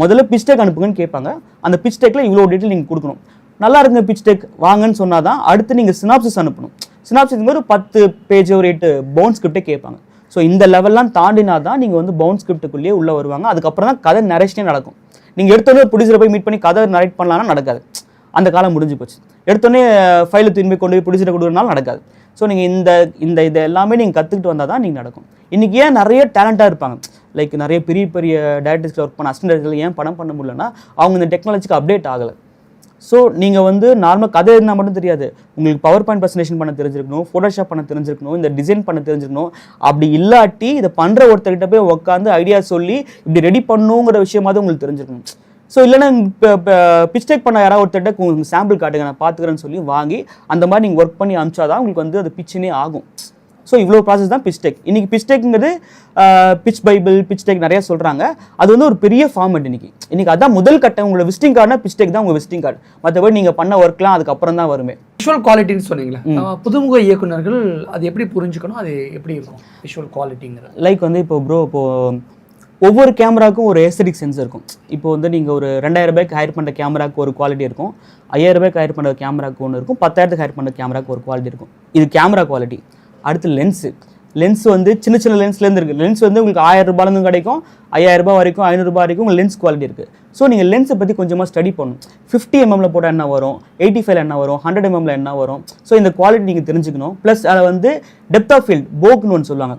முதல்ல பிட்ச்டெக் அனுப்புங்கன்னு கேட்பாங்க. அந்த பிட்ச்டெக்கில் இவ்வளோ டீட்டெயில் நீங்கள் கொடுக்கணும். நல்லா இருக்குங்க பிட்ச்டெக் வாங்கன்னு சொன்னால் தான் அடுத்து நீங்கள் சினாப்சிஸ் அனுப்பணும். சினாப்சிஸ் ஒரு 10 பேஜ் ஒரு 8 பவுண்ட் ஸ்கிரிப்டே கேட்பாங்க. ஸோ இந்த லெவல்லாம் தாண்டினா தான் நீங்கள் வந்து பவுண்ட் ஸ்கிரிப்டுக்குள்ளேயே உள்ளே வருவாங்க. அதுக்கப்புறம் தான் கதை நரேஷனே நடக்கும். நீங்கள் எடுத்தோடனே ப்ரொடியூசரை போய் மீட் பண்ணி கதை நரேட் பண்ணலாம்னா நடக்காது, அந்த காலம் முடிஞ்சு போச்சு. எடுத்தோடனே ஃபைலை திரும்பி கொண்டு போய் ப்ரொடியூசரை கொடுக்குறதுனால நடக்காது. ஸோ நீங்கள் இது எல்லாமே நீங்கள் கற்றுக்கிட்டு வந்தால் தான் நீங்கள் நடக்கும். இன்றைக்கி ஏன் நிறைய டேலண்ட்டாக இருப்பாங்க, லைக் நிறைய பெரிய பெரிய டேரக்டர்ஸில் ஒர்க் பண்ண அசிஸ்டன்ட் டேரக்டர்கள் ஏன் படம் பண்ண முடியலன்னா அவங்க இந்த டெக்னாலஜிக்கு அப்டேட் ஆகலை. ஸோ நீங்கள் வந்து நார்மல் கதை இருந்தால் மட்டும் தெரியாது, உங்களுக்கு பவர் பாயிண்ட் ப்ரெசன்டேஷன் பண்ண தெரிஞ்சிருக்கணும், ஃபோட்டோஷாப் பண்ண தெரிஞ்சிருக்கணும், இந்த டிசைன் பண்ண தெரிஞ்சிருக்கணும். அப்படி இல்லாட்டி இதை பண்ணுற ஒருத்தர்கிட்ட போய் உட்காந்து ஐடியா சொல்லி இப்படி ரெடி பண்ணுங்கிற விஷயமாவது உங்களுக்கு தெரிஞ்சிருக்கணும். ஸோ இல்லைன்னா பிட்ச்டெக் பண்ண யாராவது ஒருத்தர்கிட்ட உங்களுக்கு சாம்பிள் காட்டுங்க நான் பார்த்துக்கிறேன்னு சொல்லி வாங்கி அந்த மாதிரி நீங்கள் ஒர்க் பண்ணி அனுப்பிச்சாதான் உங்களுக்கு வந்து அது பிச்சுனே ஆகும். ஸோ இவ்வளோ ப்ராசஸ் தான் பிட்ச்டெக். இன்றைக்கி பிட்ச்டெக்ங்கிறது பிட்ச் பைபிள், பிட்ச்டெக் நிறையா சொல்கிறாங்க. அது வந்து ஒரு பெரிய ஃபார்மெட். இன்றைக்கி அதான் முதல் கட்டம். உங்களோட விசிட்டிங் கார்டுனா பிட்ச்டெக் தான் உங்கள் விசிட்டிங் கார்டு. மற்றபடி நீங்கள் பண்ண ஒர்க்லாம் அதுக்கப்புறம் தான் வருமே. விஷுவல் குவாலிட்டின்னு சொன்னீங்களா, புதுமுக இயக்குனர்கள் அது எப்படி புரிஞ்சுக்கணும், அது எப்படி இருக்கும் விஷுவல் குவாலிட்டிங்கிறது? லைக் வந்து இப்போது ஒவ்வொரு கேமராவுக்கும் ஒரு ஏஸ்தட்டிக் சென்ஸ் இருக்கும். இப்போ வந்து நீங்கள் ஒரு 2000 ரூபாய்க்கு ஹையர் பண்ணுற கேமராவுக்கு ஒரு குவாலிட்டி இருக்கும், 5000 ரூபாய்க்கு ஹையர் பண்ணுற கேமராவுக்கு ஒன்று இருக்கும், 10,000க்கு ஹையர் பண்ணுற கேமராவுக்கு ஒரு குவாலிட்டி இருக்கும். இது கேமரா குவாலிட்டி. அடுத்து லென்ஸ் வந்து சின்ன சின்ன லென்ஸ்லேருந்து இருக்குது. லென்ஸ் வந்து உங்களுக்கு 1000 ரூபாயிலேருந்து கிடைக்கும், 5000 ரூபாய் வரைக்கும், 500 ரூபாய் வரைக்கும் உங்கள் லென்ஸ் குவாலிட்டி இருக்குது. ஸோ நீங்கள் லென்ஸை பற்றி கொஞ்சமாக ஸ்டடி பண்ணணும். 50 mm போட்டால் என்ன வரும், 85 என்ன வரும், 100 mm என்ன வரும். ஸோ இந்த குவாலிட்டி நீங்கள் தெரிஞ்சுக்கணும். ப்ளஸ் அதை வந்து டெப்த் ஆஃப் ஃபீல்ட், போக்குன்னு ஒன்று சொல்லுவாங்க,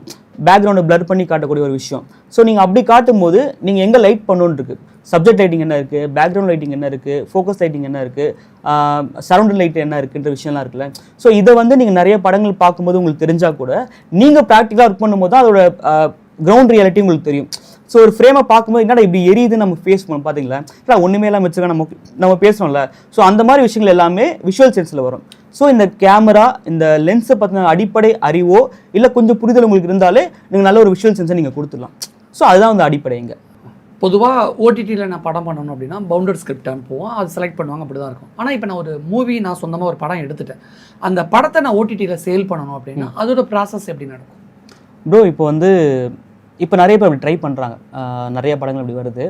பேக்ரவுண்டை பிளர் பண்ணி காட்டக்கூடிய ஒரு விஷயம். ஸோ நீங்கள் அப்படி காட்டும் போது நீங்கள் எங்கே லைட் பண்ணணுன்னு இருக்குது, சப்ஜெக்ட் லைட்டிங் என்ன இருக்குது, பேக்ரவுண்ட் லைட்டிங் என்ன இருக்குது, ஃபோக்கஸ் லைட்டிங் என்ன இருக்குது, சரௌண்ட் லைட் என்ன இருக்குன்ற விஷயம்லாம் இருக்குல்ல. ஸோ இதை வந்து நீங்கள் நிறைய படங்கள் பார்க்கும்போது உங்களுக்கு தெரிஞ்சால் கூட நீங்கள் ப்ராக்டிக்கலாக ஒர்க் பண்ணும்போது தான் அதோட கிரவுண்ட் ரியாலிட்டி உங்களுக்கு தெரியும். ஸோ ஒரு ஃப்ரேமை பார்க்கும்போது என்னடா இப்படி எரியுதுன்னு நம்ம ஃபேஸ் பண்ணோம் பார்த்தீங்களா, இல்லை ஒன்றுமே எல்லாம் வச்சுக்க நம்ம பேசுகிறோம்ல. ஸோ அந்த மாதிரி விஷயங்கள் எல்லாமே விஷுவல் சென்ஸில் வரும். ஸோ இந்த கேமரா, இந்த லென்ஸை பற்றின அடிப்படை அறிவோ இல்லை கொஞ்சம் புரிதல் உங்களுக்கு இருந்தாலே நீங்கள் நல்ல ஒரு விஷுவல் சென்ஸை நீங்கள் கொடுத்துடலாம். ஸோ அதுதான் வந்து அடிப்படைங்க. பொதுவாக ஓடிடியில் நான் படம் பண்ணணும் அப்படின்னா பவுண்டட் ஸ்கிரிப்ட் அனுப்புவோம், அது செலக்ட் பண்ணுவாங்க, அப்படி தான் இருக்கும். ஆனால் இப்போ நான் ஒரு மூவி, நான் சொந்தமாக ஒரு படம் எடுத்துட்டேன், அந்த படத்தை நான் ஓடிடியில் சேல் பண்ணணும் அப்படின்னா அதோட ப்ராசஸ் எப்படி நடக்கும் ப்ரோ? இப்போ வந்து நிறைய பேர் அப்படி ட்ரை பண்ணுறாங்க, நிறைய படங்கள் அப்படி வருது.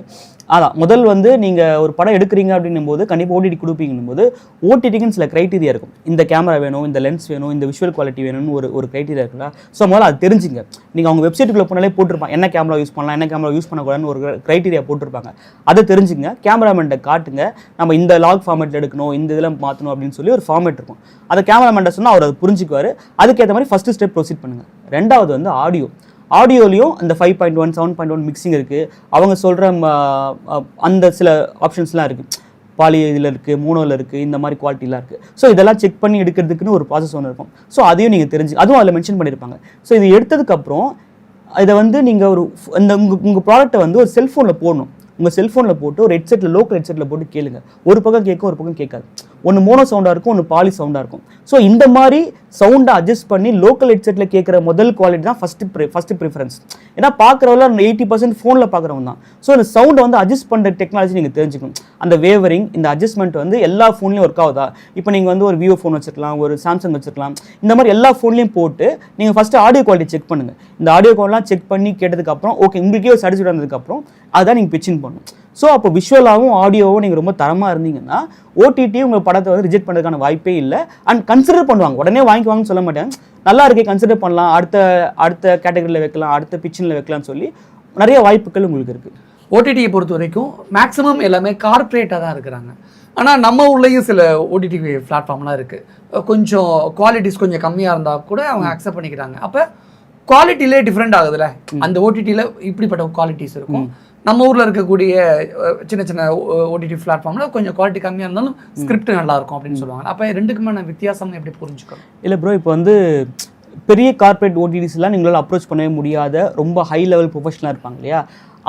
அதான் முதல் வந்து நீங்கள் ஒரு படம் எடுக்கிறீங்க அப்படின்னும் போது கண்டிப்பாக ஓடிடி கொடுப்பீங்கன்னும் போது ஓடிடிக்குன்னு சில க்ரைட்டீரியா இருக்கும். இந்த கேமரா வேணும், இந்த லென்ஸ் வேணும், இந்த விஷுவல் குவாலிட்டி வேணும்னு ஒரு க்ரைட்டீரியா இருக்குல்ல. ஸோ முதல்ல அது தெரிஞ்சுங்க. நீங்கள் அவங்க வெப்சைட்டுக்குள்ளே போனாலே போட்டிருப்பாங்க என்ன கேமரா யூஸ் பண்ணலாம், என்ன கேமரா யூஸ் பண்ணக்கூடாதுன்னு ஒரு க்ரைட்டீரியா போட்டிருப்பாங்க. அதை தெரிஞ்சுங்க. கேமராமேன்ட்ட காட்டுங்க, நம்ம இந்த லாக் ஃபார்மேட்டில் எடுக்கணும், இந்த இதில் மாற்றணும் அப்படின்னு சொல்லி ஒரு ஃபார்மேட் இருக்கும். அதை கேமராமேன்ட்ட சொன்னால் அவர் அதை புரிஞ்சுக்குவார். அதுக்கேற்ற மாதிரி ஃபஸ்ட்டு ஸ்டெப் ப்ரொசீட் பண்ணுங்கள். ரெண்டாவது வந்து ஆடியோலையும் அந்த 5.1 7.1 மிக்சிங் இருக்குது. அவங்க சொல்கிற அந்த சில ஆப்ஷன்ஸ்லாம் இருக்குது. பாலி இதில் இருக்குது, மோனோவில் இருக்குது, இந்த மாதிரி குவாலிட்டிலாம் இருக்குது. ஸோ இதெல்லாம் செக் பண்ணி எடுக்கிறதுக்குன்னு ஒரு ப்ராசஸ் ஒன்று இருக்கும். ஸோ அதையும் நீங்கள் அதுவும் அதில் மென்ஷன் பண்ணியிருப்பாங்க. ஸோ இது எடுத்ததுக்கப்புறம் இதை வந்து நீங்கள் இந்த உங்கள் ப்ராடக்ட்டை வந்து ஒரு செல்ஃபோனில் போடணும். உங்கள் செல்ஃபோனில் போட்டு ஒரு ஹெட்செட்டில் லோக்கல் ஹெட்செட்டில் போட்டு கேளுங்க. ஒரு பக்கம் கேட்கும், ஒரு பக்கம் கேட்காது. ஒன்று மோனோ சவுண்டாக இருக்கும், ஒன்று பாலி சவுண்டாக இருக்கும். ஸோ இந்த மாதிரி சவுண்டை அட்ஜஸ்ட் பண்ணி லோக்கல் ஹெட்செட்டில் கேட்குற முதல் குவாலிட்டி தான் ஃபஸ்ட்டு ப்ரிஃபரன்ஸ். ஏன்னா பார்க்குறவங்கள 80% ஃபோனில் பார்க்குறவங்க தான். ஸோ அந்த சவுண்டை வந்து அட்ஜஸ்ட் பண்ணுற டெக்னாலஜி நீங்கள் தெரிஞ்சுக்கணும். அந்த வேவரிங், இந்த அட்ஜஸ்ட்மெண்ட் வந்து எல்லா ஃபோன்லையும் ஒர்க் ஆகுதா? இப்போ நீங்கள் வந்து ஒரு விவோ ஃபோன் வச்சுருக்கலாம், ஒரு சாம்சங் வச்சுருக்கலாம். இந்த மாதிரி எல்லா ஃபோன்லையும் போட்டு நீங்கள் ஃபஸ்ட்டு ஆடியோ குவாலிட்டி செக் பண்ணுங்கள். இந்த ஆடியோ குவாலிட்டிலாம் செக் பண்ணி கேட்டதுக்கப்புறம் ஓகே உங்களுக்கே ஒரு சாட்டிஸ்ஃபைட் வந்ததுக்கப்புறம் அதான் நீங்கள் பிச்சிங் பண்ணணும். ஸோ அப்போ விஷுவலாகவும் ஆடியோவும் நீங்கள் ரொம்ப தரமாக இருந்தீங்கன்னா ஓடிடி உங்கள் படத்தை வந்து ரிஜெக்ட் பண்ணுறதுக்கான வாய்ப்பே இல்லை. அண்ட் கன்சிடர் பண்ணுவாங்க, உடனே வாங்கிக்குவாங்கன்னு சொல்ல மாட்டாங்க. நல்லா இருக்கே, கன்சிடர் பண்ணலாம், அடுத்த கேட்டகரியில் வைக்கலாம், அடுத்த பிச்சினில் வைக்கலாம்னு சொல்லி நிறைய வாய்ப்புகள் உங்களுக்கு இருக்குது. ஓடிடியை பொறுத்த வரைக்கும் மேக்ஸிமம் எல்லாமே கார்ப்பரேட்டாக தான் இருக்கிறாங்க. ஆனால் நம்ம ஊர்லேயும் சில ஓடிடி பிளாட்ஃபார்ம்லாம் இருக்குது. கொஞ்சம் குவாலிட்டிஸ் கொஞ்சம் கம்மியாக இருந்தால் கூட அவங்க அக்செப்ட் பண்ணிக்கிறாங்க. அப்போ குவாலிட்டிலே டிஃப்ரெண்ட் ஆகுதுல்ல. அந்த ஓடிடியில் இப்படிப்பட்ட குவாலிட்டிஸ் இருக்கும். நம்ம ஊரில் இருக்கக்கூடிய சின்ன சின்ன ஓடிடி பிளாட்ஃபார்மில் கொஞ்சம் குவாலிட்டி கம்மியாக இருந்தாலும் ஸ்கிரிப்ட் நல்லா இருக்கும் அப்படின்னு சொல்லுவாங்க. அப்போ ரெண்டுக்குமான வித்தியாசம் எப்படி புரிஞ்சுக்கணும்? இல்லை ப்ரோ, இப்போ வந்து பெரிய கார்பரேட் ஓடிடிஸ்லாம் நீங்களால் அப்ரோச் பண்ணவே முடியாத ரொம்ப ஹை லெவல் ப்ரொஃபஷனலாக இருப்பாங்க இல்லையா,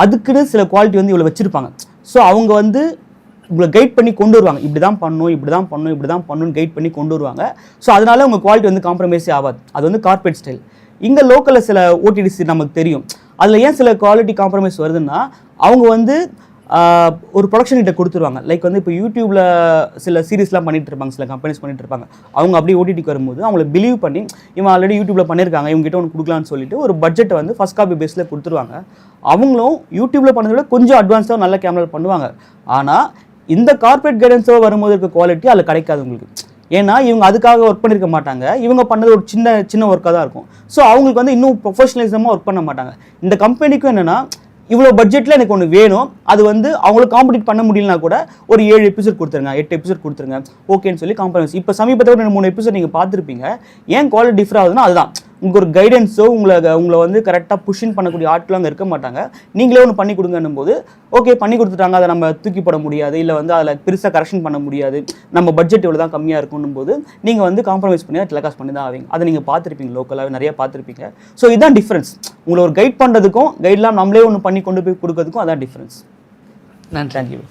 அதுக்குன்னு சில குவாலிட்டி வந்து இவ்வளோ வச்சுருப்பாங்க. ஸோ அவங்க வந்து உங்களை கைட் பண்ணி கொண்டு வருவாங்க. இப்படி தான் பண்ணணும், இப்படி தான் பண்ணணும், இப்படி தான் பண்ணணும்னு கைட் பண்ணி கொண்டு வருவாங்க. ஸோ அதனால உங்கள் குவாலிட்டி வந்து காம்ப்ரமைஸே ஆகாது. அது வந்து கார்பரேட் ஸ்டைல். இங்கே லோக்கலில் சில ஓடிடிஸ் நமக்கு தெரியும். அதில் ஏன் சில குவாலிட்டி காம்ப்ரமைஸ் வருதுன்னா அவங்க வந்து ஒரு ப்ரொடக்ஷன் கிட்ட கொடுத்துருவாங்க. லைக் வந்து இப்போ யூடியூப்பில் சில சீரிஸ்லாம் பண்ணிட்டு இருப்பாங்க, சில கம்பெனிஸ் பண்ணிட்டு இருப்பாங்க. அவங்க அப்படியே ஓடிடிக்கு வரும்போது அவங்கள பிலீவ் பண்ணி இவன் ஆல்ரெடி யூடியூப்பில் பண்ணியிருக்காங்க, இவங்ககிட்ட ஒன்று கொடுக்கலான்னு சொல்லிட்டு ஒரு பட்ஜெட்டை வந்து ஃபர்ஸ்ட் காப்பி பேஸில் கொடுத்துருவாங்க. அவங்களும் யூடியூப்பில் பண்ணதை விட கொஞ்சம் அட்வான்ஸாக நல்ல கேமரா பண்ணுவாங்க. ஆனால் இந்த கார்பரேட் கைடன்ஸோ வரும்போது இருக்க குவாலிட்டி அதில் கிடைக்காது உங்களுக்கு. ஏன்னா இவங்க அதுக்காக ஒர்க் பண்ணியிருக்க மாட்டாங்க. இவங்க பண்ணது ஒரு சின்ன ஒர்க்காக தான் இருக்கும். ஸோ அவங்களுக்கு வந்து இன்னும் ப்ரொஃபஷனலிசமாக ஒர்க் பண்ண மாட்டாங்க. இந்த கம்பெனிக்கும் என்னென்னா இவ்வளோ பட்ஜெட்டில் எனக்கு ஒன்று வேணும், அது வந்து அவங்களுக்கு காம்படிட் பண்ண முடியலனா கூட ஒரு 7 எபிசோட் கொடுத்துருங்க, 8 எபிசோட் கொடுத்துருங்க ஓகேன்னு சொல்லி காம்ப்ரமைஸ். இப்போ சமீபத்தில் 2-3 எபிசோட் நீங்கள் பார்த்துருப்பீங்க. ஏன் குவாலிட்டி டிஃபர் ஆகுதுன்னா அதுதான் உங்களுக்கு ஒரு கைடன்ஸோ உங்களை வந்து கரெக்டாக புஷ்ஷின் பண்ணக்கூடிய ஆட்களும் அங்கே இருக்க மாட்டாங்க. நீங்களே ஒன்று பண்ணி கொடுங்கன்னும் போது ஓகே பண்ணி கொடுத்துட்டாங்க, அதை நம்ம தூக்கி போட முடியாது, இல்லை வந்து அதில் பெருசாக கரெக்ஷன் பண்ண முடியாது, நம்ம பட்ஜெட் இவ்வளோ தான் கம்மியாக இருக்கும்னும் போது நீங்கள் வந்து காம்ப்ரமைஸ் பண்ணி டெலிகாஸ்ட் பண்ணி தான் ஆவீங்க. அதை நீங்கள் பார்த்துருப்பீங்க, லோக்கலாகவே நிறைய பார்த்துருப்பீங்க. ஸோ இதுதான் டிஃப்ரென்ஸ். உங்களை ஒரு கைட் பண்ணுறதுக்கும் கைட்லாம் நம்மளே ஒன்று பண்ணி கொண்டு போய் கொடுக்கறதுக்கும் அதான் டிஃப்ரென்ஸ். நன்றி. தேங்க்யூ.